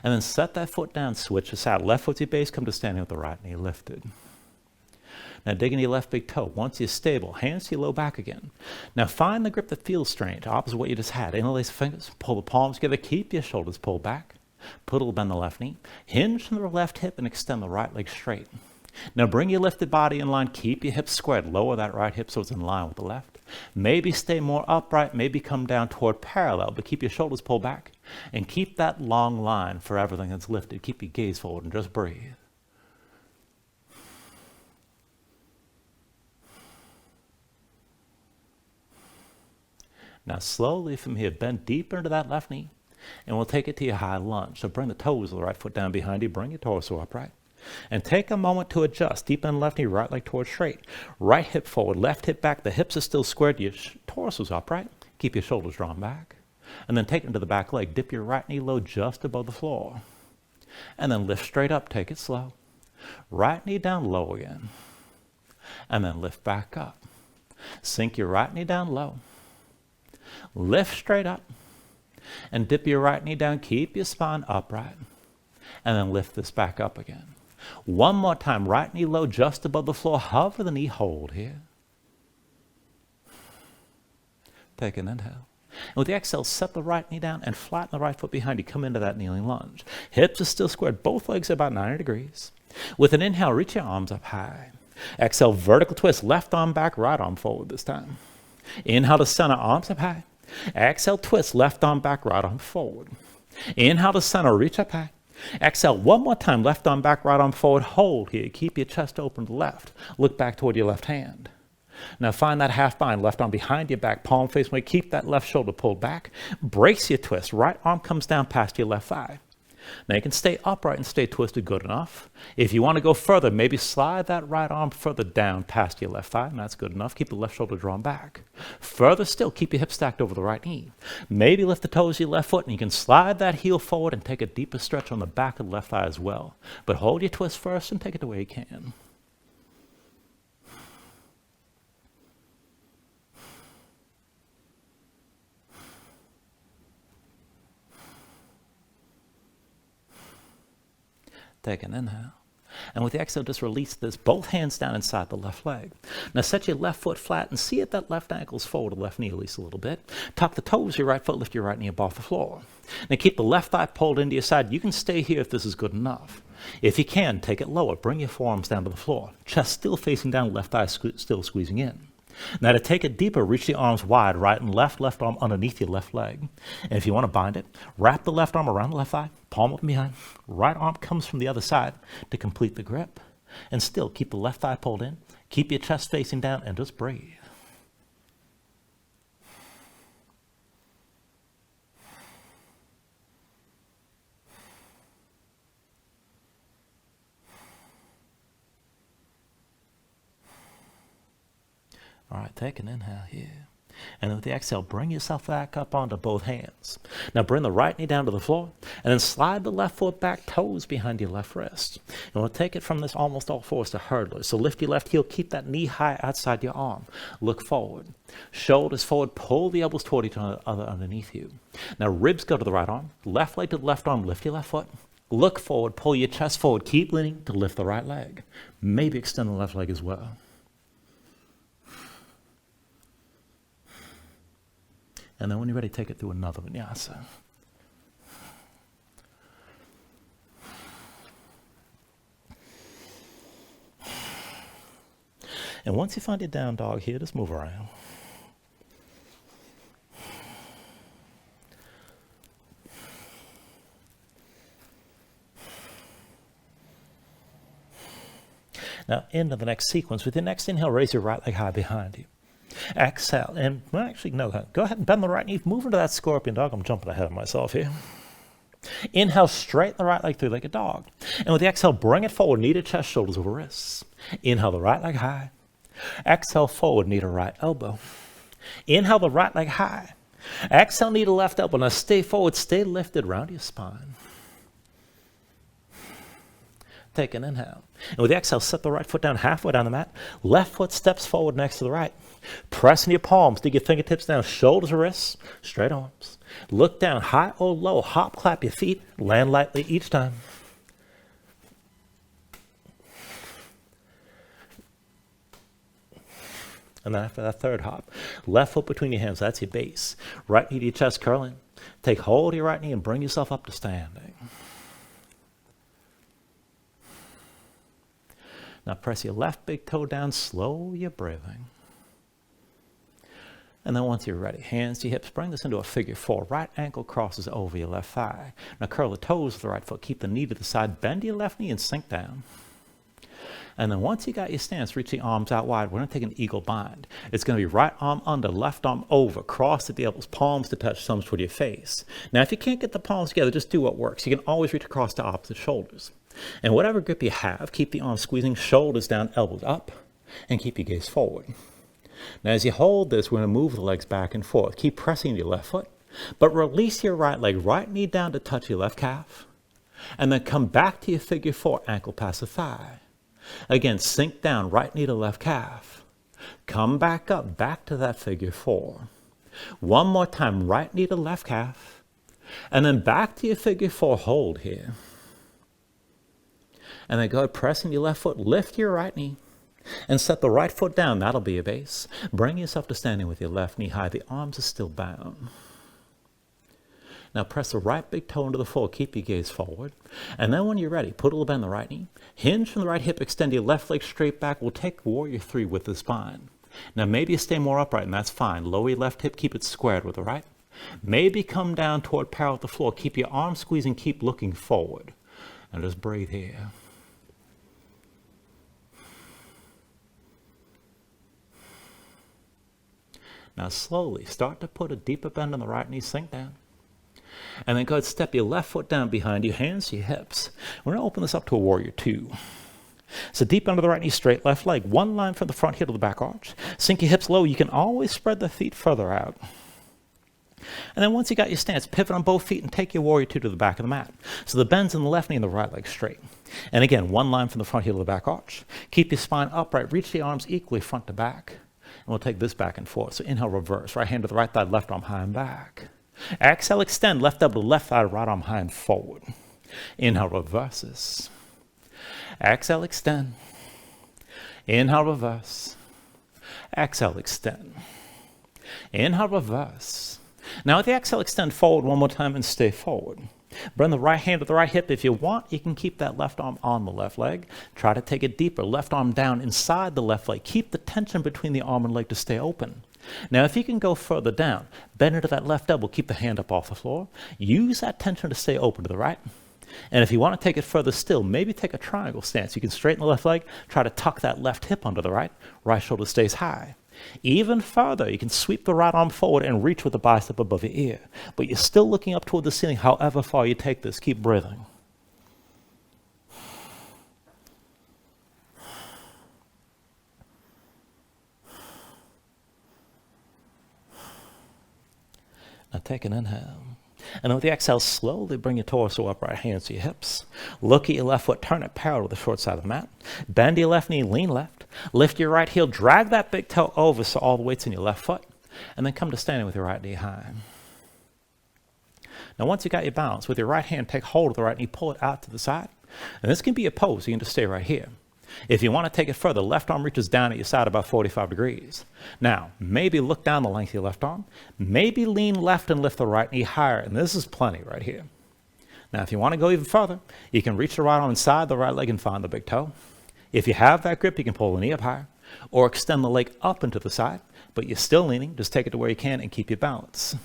S1: And then set that foot down. Switch this out. Left foot to your base. Come to standing with the right knee lifted. Now dig into your left big toe. Once you're stable, hands to your low back again. Now find the grip that feels strange, opposite what you just had. Interlace the fingers, pull the palms together, keep your shoulders pulled back. Put a little bend the left knee. Hinge from the left hip and extend the right leg straight. Now bring your lifted body in line. Keep your hips squared. Lower that right hip so it's in line with the left. Maybe stay more upright. Maybe come down toward parallel, but keep your shoulders pulled back. And keep that long line for everything that's lifted. Keep your gaze forward and just breathe. Now slowly from here, bend deeper into that left knee, and we'll take it to your high lunge. So bring the toes of the right foot down behind you, bring your torso upright, and take a moment to adjust. Deep in the left knee, right leg towards straight. Right hip forward, left hip back, the hips are still squared, your torso's upright. Keep your shoulders drawn back. And then take it into the back leg. Dip your right knee low just above the floor. And then lift straight up, take it slow. Right knee down low again. And then lift back up. Sink your right knee down low. Lift straight up and dip your right knee down. Keep your spine upright and then lift this back up again. One more time, right knee low just above the floor. Hover the knee, hold here. Take an inhale. And with the exhale, set the right knee down and flatten the right foot behind you. Come into that kneeling lunge. Hips are still squared. Both legs are about 90 degrees. With an inhale, reach your arms up high. Exhale, vertical twist. Left arm back, right arm forward this time. Inhale to center, arms up high. Exhale, twist, left arm back, right arm forward. Inhale to center, reach up high. Exhale, one more time, left arm back, right arm forward. Hold here, keep your chest open to the left. Look back toward your left hand. Now find that half bind, left arm behind your back, palm face away. Keep that left shoulder pulled back. Brace your twist, right arm comes down past your left thigh. Now you can stay upright and stay twisted good enough. If you want to go further, maybe slide that right arm further down past your left thigh, and that's good enough. Keep the left shoulder drawn back. Further still, keep your hips stacked over the right knee. Maybe lift the toes of your left foot, and you can slide that heel forward and take a deeper stretch on the back of the left thigh as well. But hold your twist first and take it the way you can. Take an inhale. And with the exhale, just release this. Both hands down inside the left leg. Now set your left foot flat and see if that left ankle's forward, the left knee at least a little bit. Tuck the toes of your right foot, lift your right knee above the floor. Now keep the left thigh pulled into your side. You can stay here if this is good enough. If you can, take it lower. Bring your forearms down to the floor. Chest still facing down, left thigh still squeezing in. Now to take it deeper, reach the arms wide, right and left arm underneath your left leg. And if you want to bind it, wrap the left arm around the left thigh, palm open behind. Right arm comes from the other side to complete the grip. And still keep the left thigh pulled in. Keep your chest facing down and just breathe. All right, take an inhale here. And with the exhale, bring yourself back up onto both hands. Now bring the right knee down to the floor, and then slide the left foot back, toes behind your left wrist. And we'll take it from this almost all fours to hurdler. So lift your left heel, keep that knee high outside your arm. Look forward. Shoulders forward, pull the elbows toward each other underneath you. Now ribs go to the right arm, left leg to the left arm, lift your left foot. Look forward, pull your chest forward, keep leaning to lift the right leg. Maybe extend the left leg as well. And then when you're ready, take it through another vinyasa. And once you find your down dog here, just move around. Now, into the next sequence. With your next inhale, raise your right leg high behind you. Exhale, and well, actually, no, go ahead and bend the right knee. Move into that scorpion dog. I'm jumping ahead of myself here. Inhale, straighten the right leg, three-legged dog. And with the exhale, bring it forward, knee to chest, shoulders over wrists. Inhale, the right leg high. Exhale, forward, knee to right elbow. Inhale, the right leg high. Exhale, knee to left elbow. Now stay forward, stay lifted around your spine. Take an inhale. And with the exhale, set the right foot down halfway down the mat. Left foot steps forward next to the right. Press in your palms, dig your fingertips down, shoulders or wrists, straight arms. Look down, high or low, hop, clap your feet, land lightly each time. And then after that third hop, left foot between your hands, that's your base. Right knee to your chest, curling. Take hold of your right knee and bring yourself up to standing. Now press your left big toe down, slow your breathing. And then once you're ready, hands to your hips, bring this into a figure 4. Right ankle crosses over your left thigh. Now curl the toes with the right foot, keep the knee to the side, bend your left knee and sink down. And then once you got your stance, reach the arms out wide. We're going to take an eagle bind. It's going to be right arm under, left arm over, cross at the elbows, palms to touch, thumbs toward your face. Now, if you can't get the palms together, just do what works. You can always reach across to opposite shoulders. And whatever grip you have, keep the arms squeezing, shoulders down, elbows up, and keep your gaze forward. Now, as you hold this, we're going to move the legs back and forth. Keep pressing your left foot, but release your right leg, right knee down to touch your left calf, and then come back to your figure 4, ankle past the thigh. Again, sink down, right knee to left calf. Come back up, back to that figure 4. One more time, right knee to left calf. And then back to your figure 4, hold here. And then go ahead, pressing your left foot, lift your right knee. And set the right foot down, that'll be your base. Bring yourself to standing with your left knee high. The arms are still bound. Now press the right big toe into the floor, keep your gaze forward. And then when you're ready, put a little bend in the right knee. Hinge from the right hip, extend your left leg straight back. We'll take warrior 3 with the spine. Now maybe you stay more upright, and that's fine. Lower your left hip, keep it squared with the right. Maybe come down toward parallel with the floor. Keep your arms squeezing, keep looking forward. And just breathe here. Now slowly start to put a deeper bend on the right knee, sink down. And then go ahead, step your left foot down behind you, hands to your hips. We're going to open this up to a warrior 2. So deep under the right knee, straight left leg. One line from the front heel to the back arch. Sink your hips low. You can always spread the feet further out. And then once you got your stance, pivot on both feet and take your warrior 2 to the back of the mat. So the bends in the left knee and the right leg straight. And again, one line from the front heel to the back arch. Keep your spine upright. Reach the arms equally front to back. And we'll take this back and forth. So inhale, reverse. Right hand to the right thigh, left arm high and back. Exhale, extend, left elbow to left thigh, right arm high and forward. Inhale, reverses. Exhale, extend. Inhale, reverse. Exhale, extend. Inhale, reverse. Now with the exhale, extend forward one more time and stay forward. Bring the right hand to the right hip. If you want, you can keep that left arm on the left leg. Try to take it deeper. Left arm down inside the left leg. Keep the tension between the arm and leg to stay open. Now, if you can go further down, bend into that left elbow, keep the hand up off the floor. Use that tension to stay open to the right. And if you want to take it further still, maybe take a triangle stance. You can straighten the left leg, try to tuck that left hip under the right. Right shoulder stays high. Even further, you can sweep the right arm forward and reach with the bicep above your ear. But you're still looking up toward the ceiling, however far you take this. Keep breathing. Now take an inhale. And with the exhale, slowly bring your torso upright, hands to your hips. Look at your left foot, turn it parallel to the short side of the mat. Bend your left knee, lean left. Lift your right heel, drag that big toe over so all the weight's in your left foot. And then come to standing with your right knee high. Now once you got your balance, with your right hand, take hold of the right knee, pull it out to the side. And this can be a pose, you can just stay right here. If you want to take it further, left arm reaches down at your side about 45 degrees. Now, maybe look down the length of your left arm. Maybe lean left and lift the right knee higher. And this is plenty right here. Now, if you want to go even further, you can reach the right arm inside the right leg and find the big toe. If you have that grip, you can pull the knee up higher or extend the leg up into the side. But you're still leaning. Just take it to where you can and keep your balance.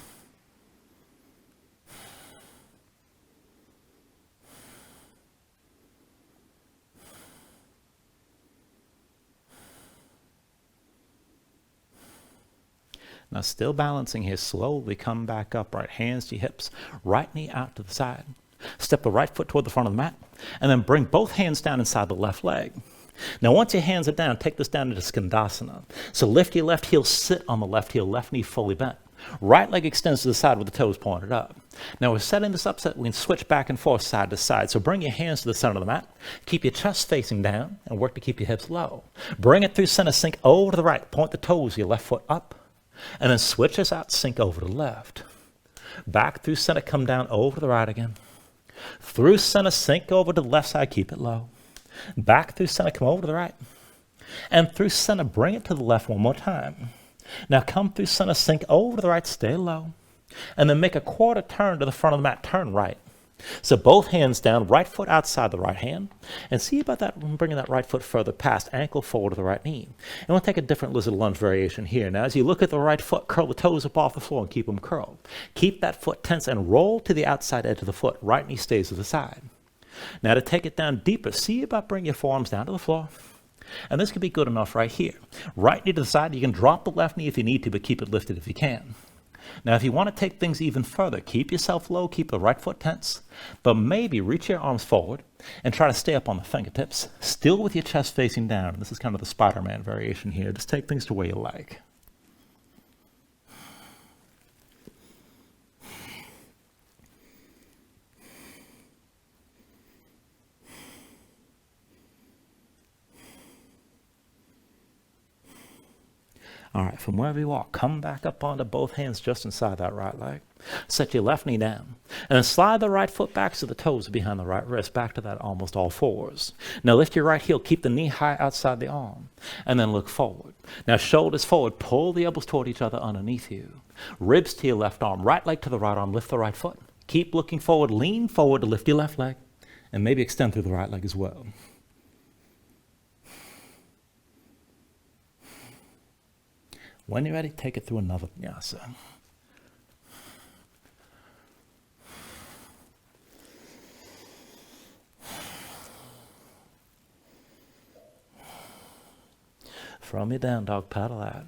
S1: Now still balancing here, slowly come back upright, hands to your hips, right knee out to the side. Step the right foot toward the front of the mat, and then bring both hands down inside the left leg. Now once your hands are down, take this down into Skandasana. So lift your left heel, sit on the left heel, left knee fully bent. Right leg extends to the side with the toes pointed up. Now we're setting this up so that we can switch back and forth side to side. So bring your hands to the center of the mat. Keep your chest facing down and work to keep your hips low. Bring it through center, sink over to the right. Point the toes, your left foot up. And then switch this out, sink over to the left. Back through center, come down over to the right again. Through center, sink over to the left side, keep it low. Back through center, come over to the right. And through center, bring it to the left one more time. Now come through center, sink over to the right, stay low. And then make a quarter turn to the front of the mat, turn right. So both hands down, right foot outside the right hand, and see about that, bringing that right foot further past, ankle forward to the right knee. And we'll take a different lizard lunge variation here. Now, as you look at the right foot, curl the toes up off the floor and keep them curled. Keep that foot tense and roll to the outside edge of the foot. Right knee stays to the side. Now, to take it down deeper, see about bringing your forearms down to the floor. And this could be good enough right here. Right knee to the side. You can drop the left knee if you need to, but keep it lifted if you can. Now, if you want to take things even further, keep yourself low, keep the right foot tense, but maybe reach your arms forward and try to stay up on the fingertips, still with your chest facing down. This is kind of the Spider-Man variation here. Just take things to where you like. All right, from wherever you are, come back up onto both hands just inside that right leg. Set your left knee down. And then slide the right foot back so the toes are behind the right wrist, back to that almost all fours. Now lift your right heel, keep the knee high outside the arm, and then look forward. Now shoulders forward, pull the elbows toward each other underneath you. Ribs to your left arm, right leg to the right arm, lift the right foot. Keep looking forward, lean forward to lift your left leg, and maybe extend through the right leg as well. When you're ready, take it through another vinyasa. From your down dog, paddle out.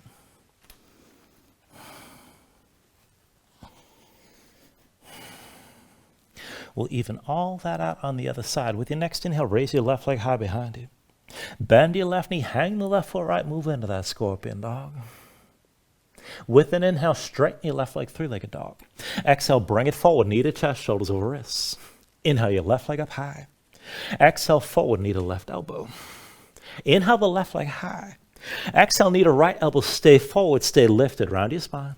S1: We'll even all that out on the other side. With your next inhale, raise your left leg high behind you. Bend your left knee, hang the left foot right, move into that scorpion dog. With an inhale, straighten your left leg, three-legged dog. Exhale, bring it forward, knee to chest, shoulders over wrists. Inhale your left leg up high. Exhale, forward, knee to left elbow. Inhale the left leg high. Exhale, knee to right elbow, stay forward, stay lifted, round your spine.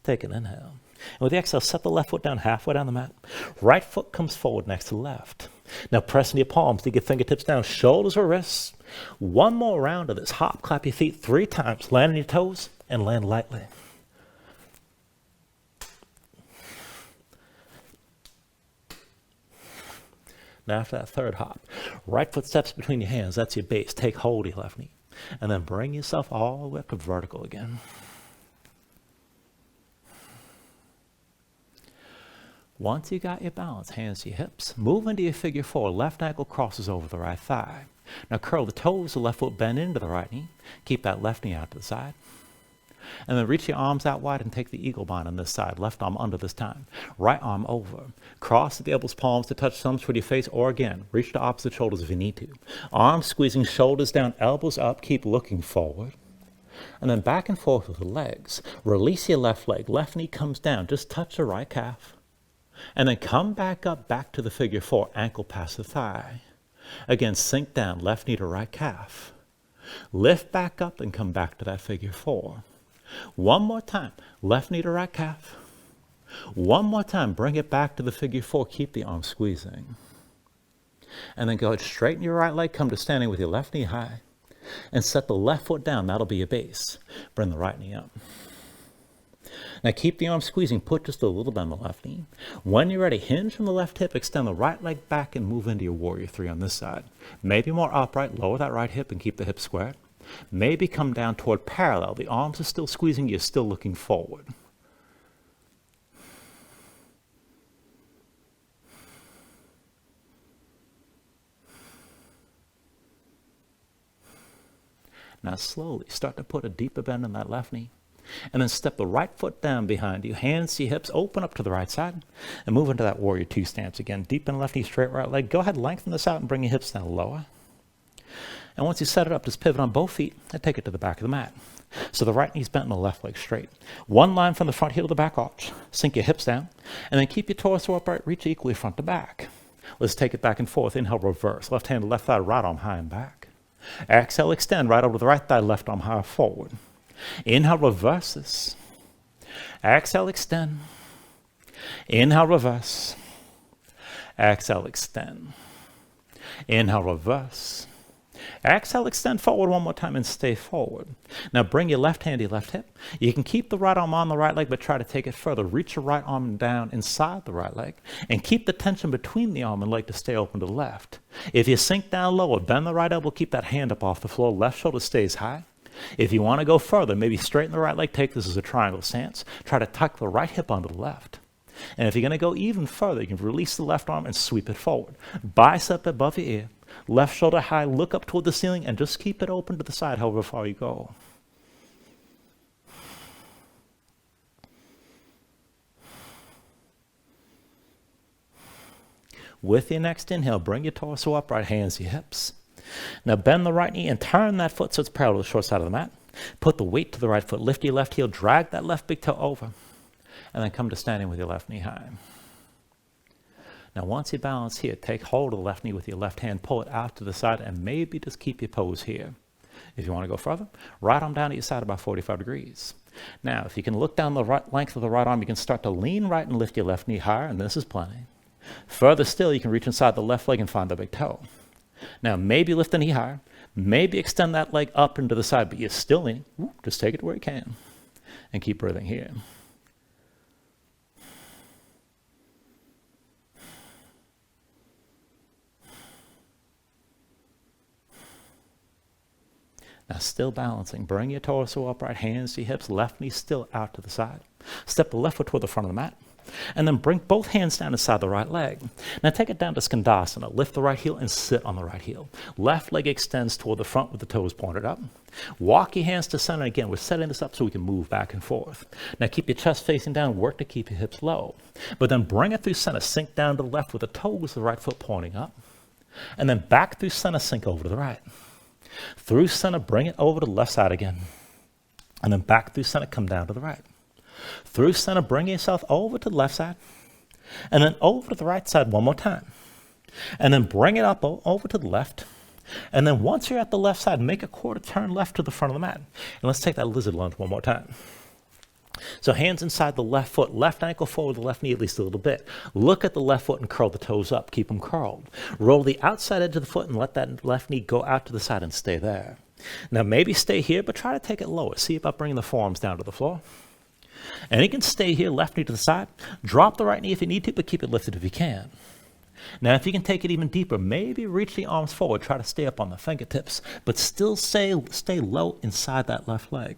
S1: Take an inhale. And with the exhale, set the left foot down halfway down the mat. Right foot comes forward next to left. Now press into your palms, dig your fingertips down, shoulders or wrists. One more round of this. Hop, clap your feet 3 times. Land on your toes and land lightly. Now after that third hop, right foot steps between your hands. That's your base. Take hold of your left knee. And then bring yourself all the way up to vertical again. Once you got your balance, hands to your hips, move into your figure 4. Left ankle crosses over the right thigh. Now curl the toes, the left foot bend into the right knee. Keep that left knee out to the side. And then reach your arms out wide and take the eagle bind on this side. Left arm under this time. Right arm over. Cross the elbows, palms to touch thumbs toward your face, or again, reach to opposite shoulders if you need to. Arms squeezing, shoulders down, elbows up, keep looking forward. And then back and forth with the legs. Release your left leg, left knee comes down, just touch the right calf. And then come back up, back to the figure 4, ankle past the thigh. Again, sink down, left knee to right calf. Lift back up and come back to that figure 4. One more time, left knee to right calf. One more time, bring it back to the figure 4, keep the arm squeezing. And then go ahead, straighten your right leg, come to standing with your left knee high. And set the left foot down, that'll be your base. Bring the right knee up. Now keep the arm squeezing, put just a little bend on the left knee. When you're ready, hinge from the left hip, extend the right leg back and move into your warrior 3 on this side. Maybe more upright, lower that right hip and keep the hip squared. Maybe come down toward parallel. The arms are still squeezing, you're still looking forward. Now slowly start to put a deeper bend in that left knee. And then step the right foot down behind you. Hands to your hips, open up to the right side. And move into that warrior 2 stance again. Deepen left knee, straight right leg. Go ahead, lengthen this out and bring your hips down lower. And once you set it up, just pivot on both feet and take it to the back of the mat. So the right knee's bent and the left leg straight. One line from the front heel to the back arch. Sink your hips down. And then keep your torso upright, reach equally front to back. Let's take it back and forth. Inhale, reverse. Left hand to left thigh, right arm high and back. Exhale, extend, right over the right thigh, left arm high forward. Inhale, reverse this. Exhale, extend. Inhale, reverse. Exhale, extend. Inhale, reverse. Exhale, extend forward one more time and stay forward. Now bring your left hand to your left hip. You can keep the right arm on the right leg, but try to take it further. Reach your right arm down inside the right leg and keep the tension between the arm and leg to stay open to the left. If you sink down lower, bend the right elbow, keep that hand up off the floor. Left shoulder stays high. If you want to go further, maybe straighten the right leg, take this as a triangle stance. Try to tuck the right hip onto the left. And if you're going to go even further, you can release the left arm and sweep it forward. Bicep above your ear, left shoulder high, look up toward the ceiling, and just keep it open to the side however far you go. With your next inhale, bring your torso upright, hands to your hips. Now bend the right knee and turn that foot so it's parallel to the short side of the mat. Put the weight to the right foot, lift your left heel, drag that left big toe over, and then come to standing with your left knee high. Now once you balance here, take hold of the left knee with your left hand, pull it out to the side, and maybe just keep your pose here. If you want to go further, right arm down at your side about 45 degrees. Now if you can look down the right length of the right arm, you can start to lean right and lift your left knee higher, and this is plenty. Further still, you can reach inside the left leg and find the big toe. Now maybe lift the knee higher, maybe extend that leg up into the side, but you're still leaning. Just take it where you can and keep breathing here. Now still balancing, bring your torso upright, hands to your hips, left knee still out to the side. Step the left foot toward the front of the mat, and then bring both hands down inside the right leg. Now take it down to Skandasana, lift the right heel and sit on the right heel. Left leg extends toward the front with the toes pointed up. Walk your hands to center again. We're setting this up so we can move back and forth. Now keep your chest facing down, work to keep your hips low. But then bring it through center, sink down to the left with the toes of the right foot pointing up. And then back through center, sink over to the right. Through center, bring it over to the left side again. And then back through center, come down to the right. Through center, bring yourself over to the left side. And then over to the right side one more time. And then bring it up over to the left. And then once you're at the left side, make a quarter turn left to the front of the mat. And let's take that lizard lunge one more time. So hands inside the left foot, left ankle forward, the left knee at least a little bit. Look at the left foot and curl the toes up. Keep them curled. Roll the outside edge of the foot and let that left knee go out to the side and stay there. Now maybe stay here, but try to take it lower. See about bringing the forearms down to the floor. And you can stay here, left knee to the side. Drop the right knee if you need to, but keep it lifted if you can. Now, if you can take it even deeper, maybe reach the arms forward. Try to stay up on the fingertips, but still stay low inside that left leg.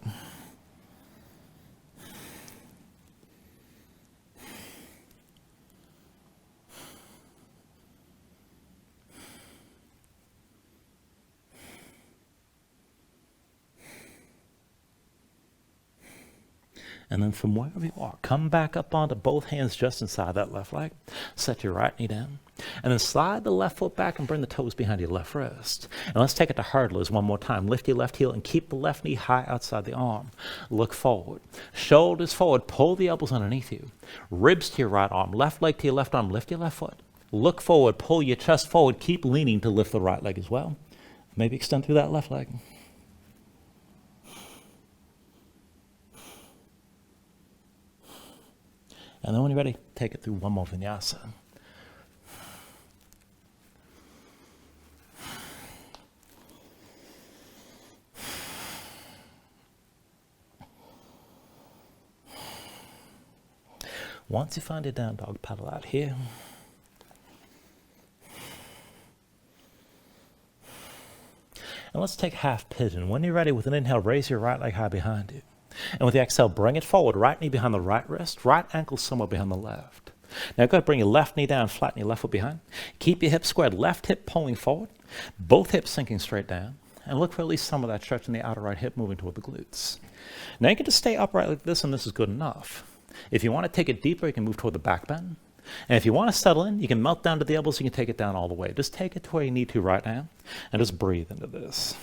S1: And then from wherever you are, come back up onto both hands just inside that left leg. Set your right knee down. And then slide the left foot back and bring the toes behind your left wrist. And let's take it to hurdlers one more time. Lift your left heel and keep the left knee high outside the arm. Look forward. Shoulders forward. Pull the elbows underneath you. Ribs to your right arm. Left leg to your left arm. Lift your left foot. Look forward. Pull your chest forward. Keep leaning to lift the right leg as well. Maybe extend through that left leg. And then when you're ready, take it through one more vinyasa. Once you find your down dog, paddle out here. And let's take half pigeon. When you're ready, with an inhale, raise your right leg high behind you. And with the exhale, bring it forward. Right knee behind the right wrist. Right ankle somewhere behind the left. Now go ahead, bring your left knee down, flatten your left foot behind. Keep your hips squared. Left hip pulling forward. Both hips sinking straight down. And look for at least some of that stretch in the outer right hip moving toward the glutes. Now you can just stay upright like this, and this is good enough. If you want to take it deeper, you can move toward the back bend. And if you want to settle in, you can melt down to the elbows. You can take it down all the way. Just take it to where you need to right now. And just breathe into this.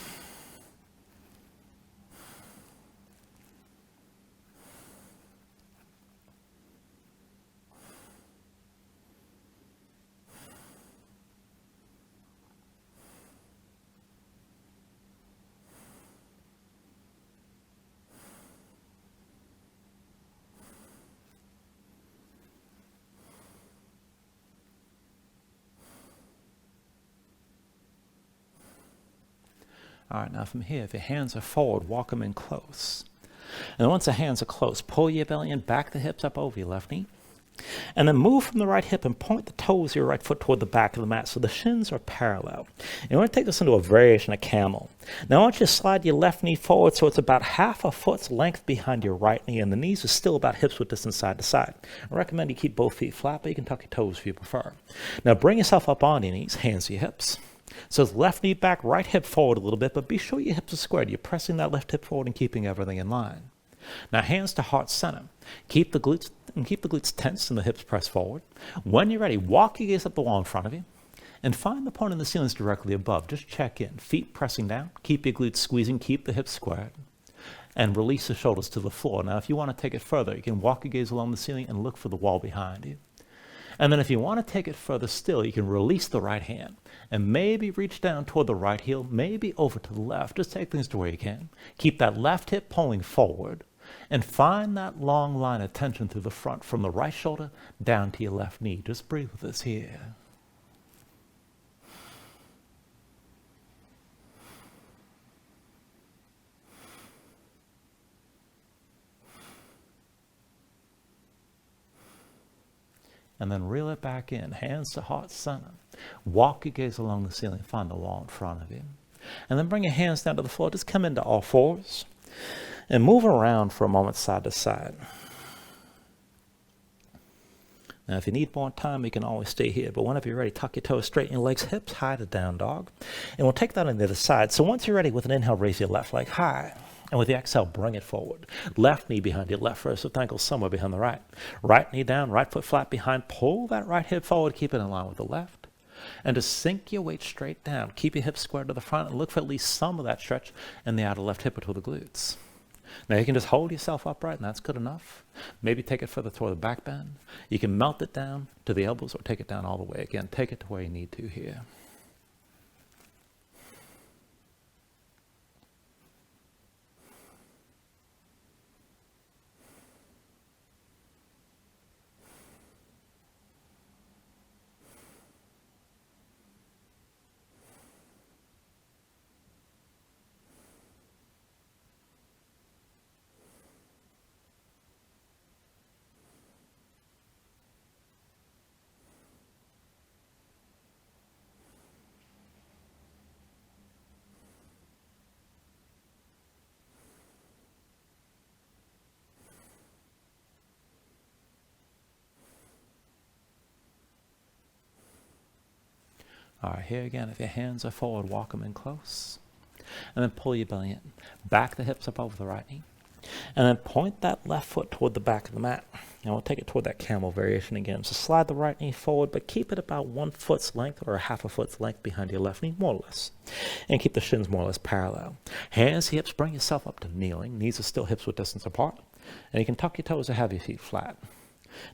S1: All right, now from here, if your hands are forward, walk them in close. And then once the hands are close, pull your belly in, back the hips up over your left knee. And then move from the right hip and point the toes of your right foot toward the back of the mat so the shins are parallel. And we're going to take this into a variation of camel. Now I want you to slide your left knee forward so it's about half a foot's length behind your right knee, and the knees are still about hips width distance side to side. I recommend you keep both feet flat, but you can tuck your toes if you prefer. Now bring yourself up on your knees, hands to your hips. So it's left knee back, right hip forward a little bit, but be sure your hips are squared. You're pressing that left hip forward and keeping everything in line. Now hands to heart center. Keep the glutes tense and the hips pressed forward. When you're ready, walk your gaze up the wall in front of you and find the point in the ceiling directly above. Just check in. Feet pressing down. Keep your glutes squeezing. Keep the hips squared. And release the shoulders to the floor. Now if you want to take it further, you can walk your gaze along the ceiling and look for the wall behind you. And then if you want to take it further still, you can release the right hand and maybe reach down toward the right heel, maybe over to the left. Just take things to where you can. Keep that left hip pulling forward. And find that long line of tension through the front from the right shoulder down to your left knee. Just breathe with us here. And then reel it back in, hands to heart center. Walk your gaze along the ceiling, find the wall in front of you. And then bring your hands down to the floor. Just come into all fours. And move around for a moment side to side. Now, if you need more time, you can always stay here. But whenever you're ready, tuck your toes, straighten your legs, hips high to down dog. And we'll take that on the other side. So once you're ready, with an inhale, raise your left leg high. And with the exhale, bring it forward. Left knee behind your left wrist with ankle somewhere behind the right. Right knee down, right foot flat behind. Pull that right hip forward, keep it in line with the left. And just sink your weight straight down. Keep your hips squared to the front and look for at least some of that stretch in the outer left hip or toward the glutes. Now you can just hold yourself upright and that's good enough. Maybe take it further toward the back bend. You can melt it down to the elbows or take it down all the way. Again, take it to where you need to here. All right, here again, if your hands are forward, walk them in close. And then pull your belly in. Back the hips up over the right knee. And then point that left foot toward the back of the mat. And we'll take it toward that camel variation again. So slide the right knee forward, but keep it about 1 foot's length or a half a foot's length behind your left knee, more or less. And keep the shins more or less parallel. Hands to hips, bring yourself up to kneeling. Knees are still hips width distance apart. And you can tuck your toes or have your feet flat.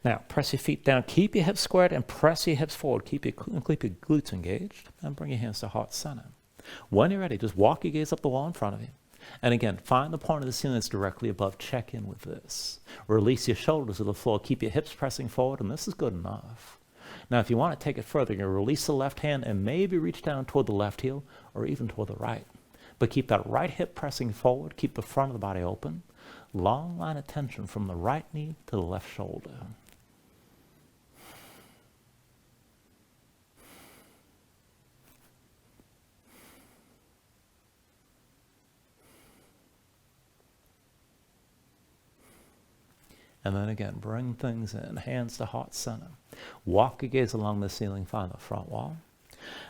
S1: Now, press your feet down, keep your hips squared, and press your hips forward. Keep your glutes engaged, and bring your hands to heart center. When you're ready, just walk your gaze up the wall in front of you. And again, find the point of the ceiling that's directly above. Check in with this. Release your shoulders to the floor. Keep your hips pressing forward, and this is good enough. Now, if you want to take it further, you're going to release the left hand and maybe reach down toward the left heel or even toward the right. But keep that right hip pressing forward. Keep the front of the body open. Long line of tension from the right knee to the left shoulder. And then again, bring things in, hands to heart center. Walk your gaze along the ceiling, find the front wall.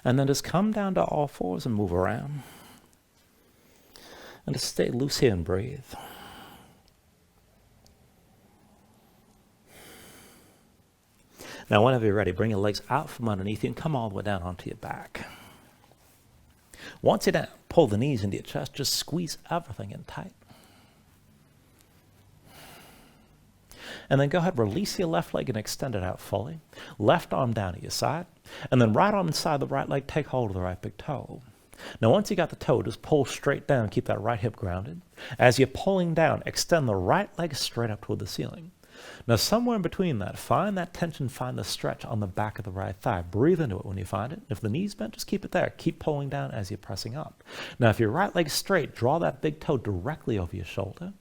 S1: And then just come down to all fours and move around. And just stay loose here and breathe. Now, whenever you're ready, bring your legs out from underneath you and come all the way down onto your back. Once you're down, pull the knees into your chest. Just squeeze everything in tight. And then go ahead, release your left leg and extend it out fully. Left arm down to your side. And then right arm inside the right leg, take hold of the right big toe. Now, once you got the toe, just pull straight down. Keep that right hip grounded. As you're pulling down, extend the right leg straight up toward the ceiling. Now, somewhere in between that, find that tension, find the stretch on the back of the right thigh. Breathe into it when you find it. If the knee's bent, just keep it there. Keep pulling down as you're pressing up. Now, if your right leg's straight, draw that big toe directly over your shoulder.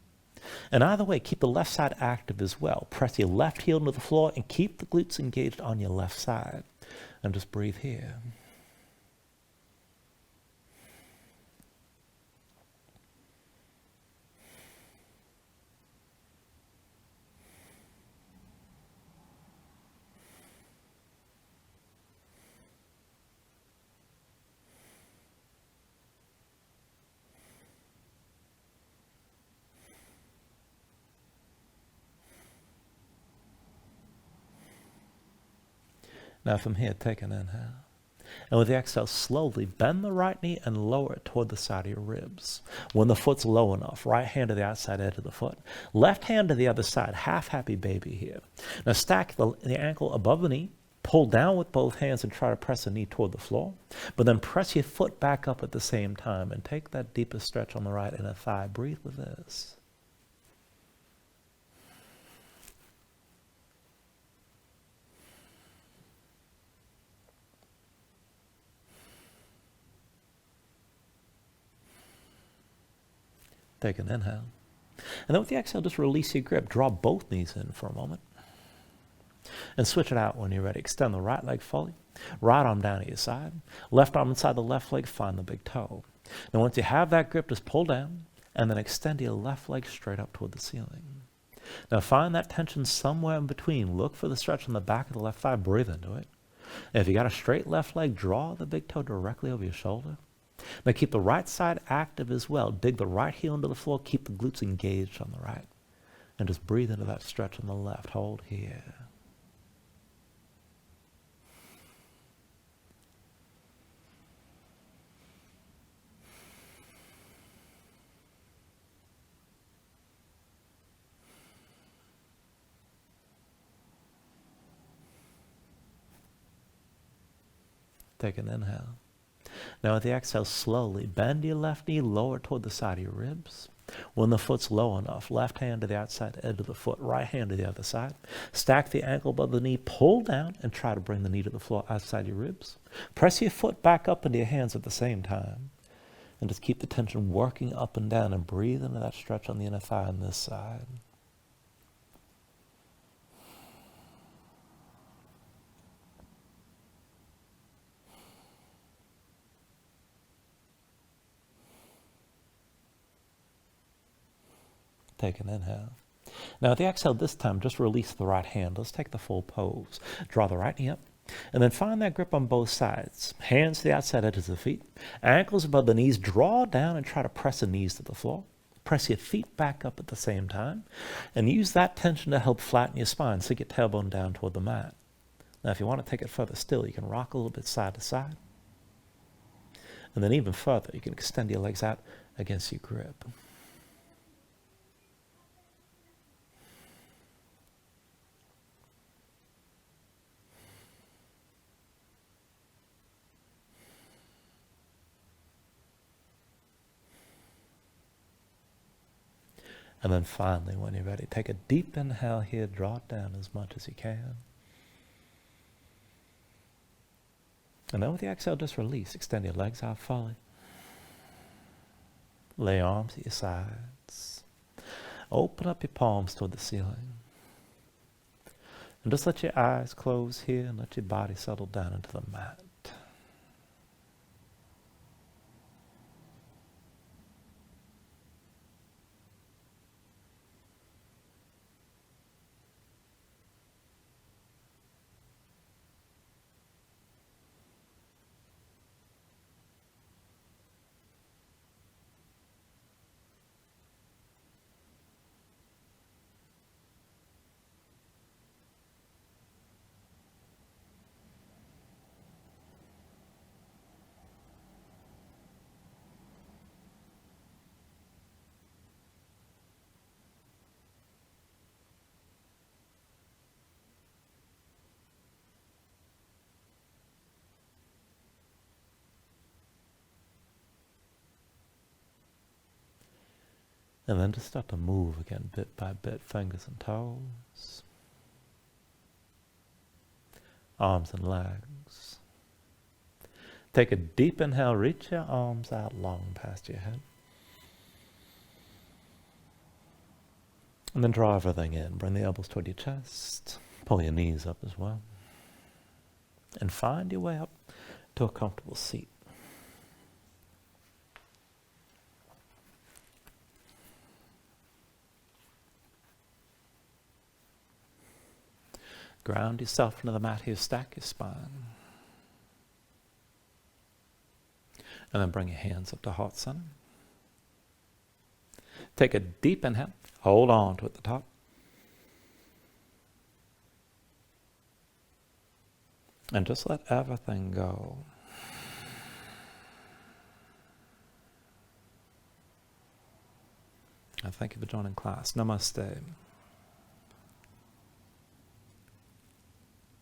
S1: And either way, keep the left side active as well. Press your left heel into the floor and keep the glutes engaged on your left side. And just breathe here. Now from here, take an inhale. And with the exhale, slowly bend the right knee and lower it toward the side of your ribs. When the foot's low enough, right hand to the outside edge of the foot. Left hand to the other side, half happy baby here. Now stack the ankle above the knee, pull down with both hands and try to press the knee toward the floor. But then press your foot back up at the same time and take that deepest stretch on the right inner thigh. Breathe with this. Take an inhale. And then with the exhale, just release your grip. Draw both knees in for a moment. And switch it out when you're ready. Extend the right leg fully. Right arm down at your side. Left arm inside the left leg. Find the big toe. Now once you have that grip, just pull down. And then extend your left leg straight up toward the ceiling. Now find that tension somewhere in between. Look for the stretch on the back of the left thigh. Breathe into it. And if you got a straight left leg, draw the big toe directly over your shoulder. Now keep the right side active as well. Dig the right heel into the floor. Keep the glutes engaged on the right. And just breathe into that stretch on the left. Hold here. Take an inhale. Now with the exhale, slowly bend your left knee lower toward the side of your ribs. When the foot's low enough, left hand to the outside edge of the foot, right hand to the other side. Stack the ankle above the knee, pull down, and try to bring the knee to the floor outside your ribs. Press your foot back up into your hands at the same time. And just keep the tension working up and down and breathe into that stretch on the inner thigh on this side. Take an inhale. Now at the exhale this time, just release the right hand. Let's take the full pose. Draw the right knee up. And then find that grip on both sides. Hands to the outside edges of the feet. Ankles above the knees. Draw down and try to press the knees to the floor. Press your feet back up at the same time. And use that tension to help flatten your spine. Sink your tailbone down toward the mat. Now if you want to take it further still, you can rock a little bit side to side. And then even further, you can extend your legs out against your grip. And then finally, when you're ready, take a deep inhale here, draw it down as much as you can. And then with the exhale, just release. Extend your legs out fully. Lay arms at your sides. Open up your palms toward the ceiling. And just let your eyes close here and let your body settle down into the mat. And then just start to move again, bit by bit, fingers and toes, arms and legs. Take a deep inhale, reach your arms out long past your head. And then draw everything in. Bring the elbows toward your chest. Pull your knees up as well. And find your way up to a comfortable seat. Ground yourself into the mat here, stack your spine. And then bring your hands up to heart center. Take a deep inhale, hold on to at the top. And just let everything go. And thank you for joining class. Namaste.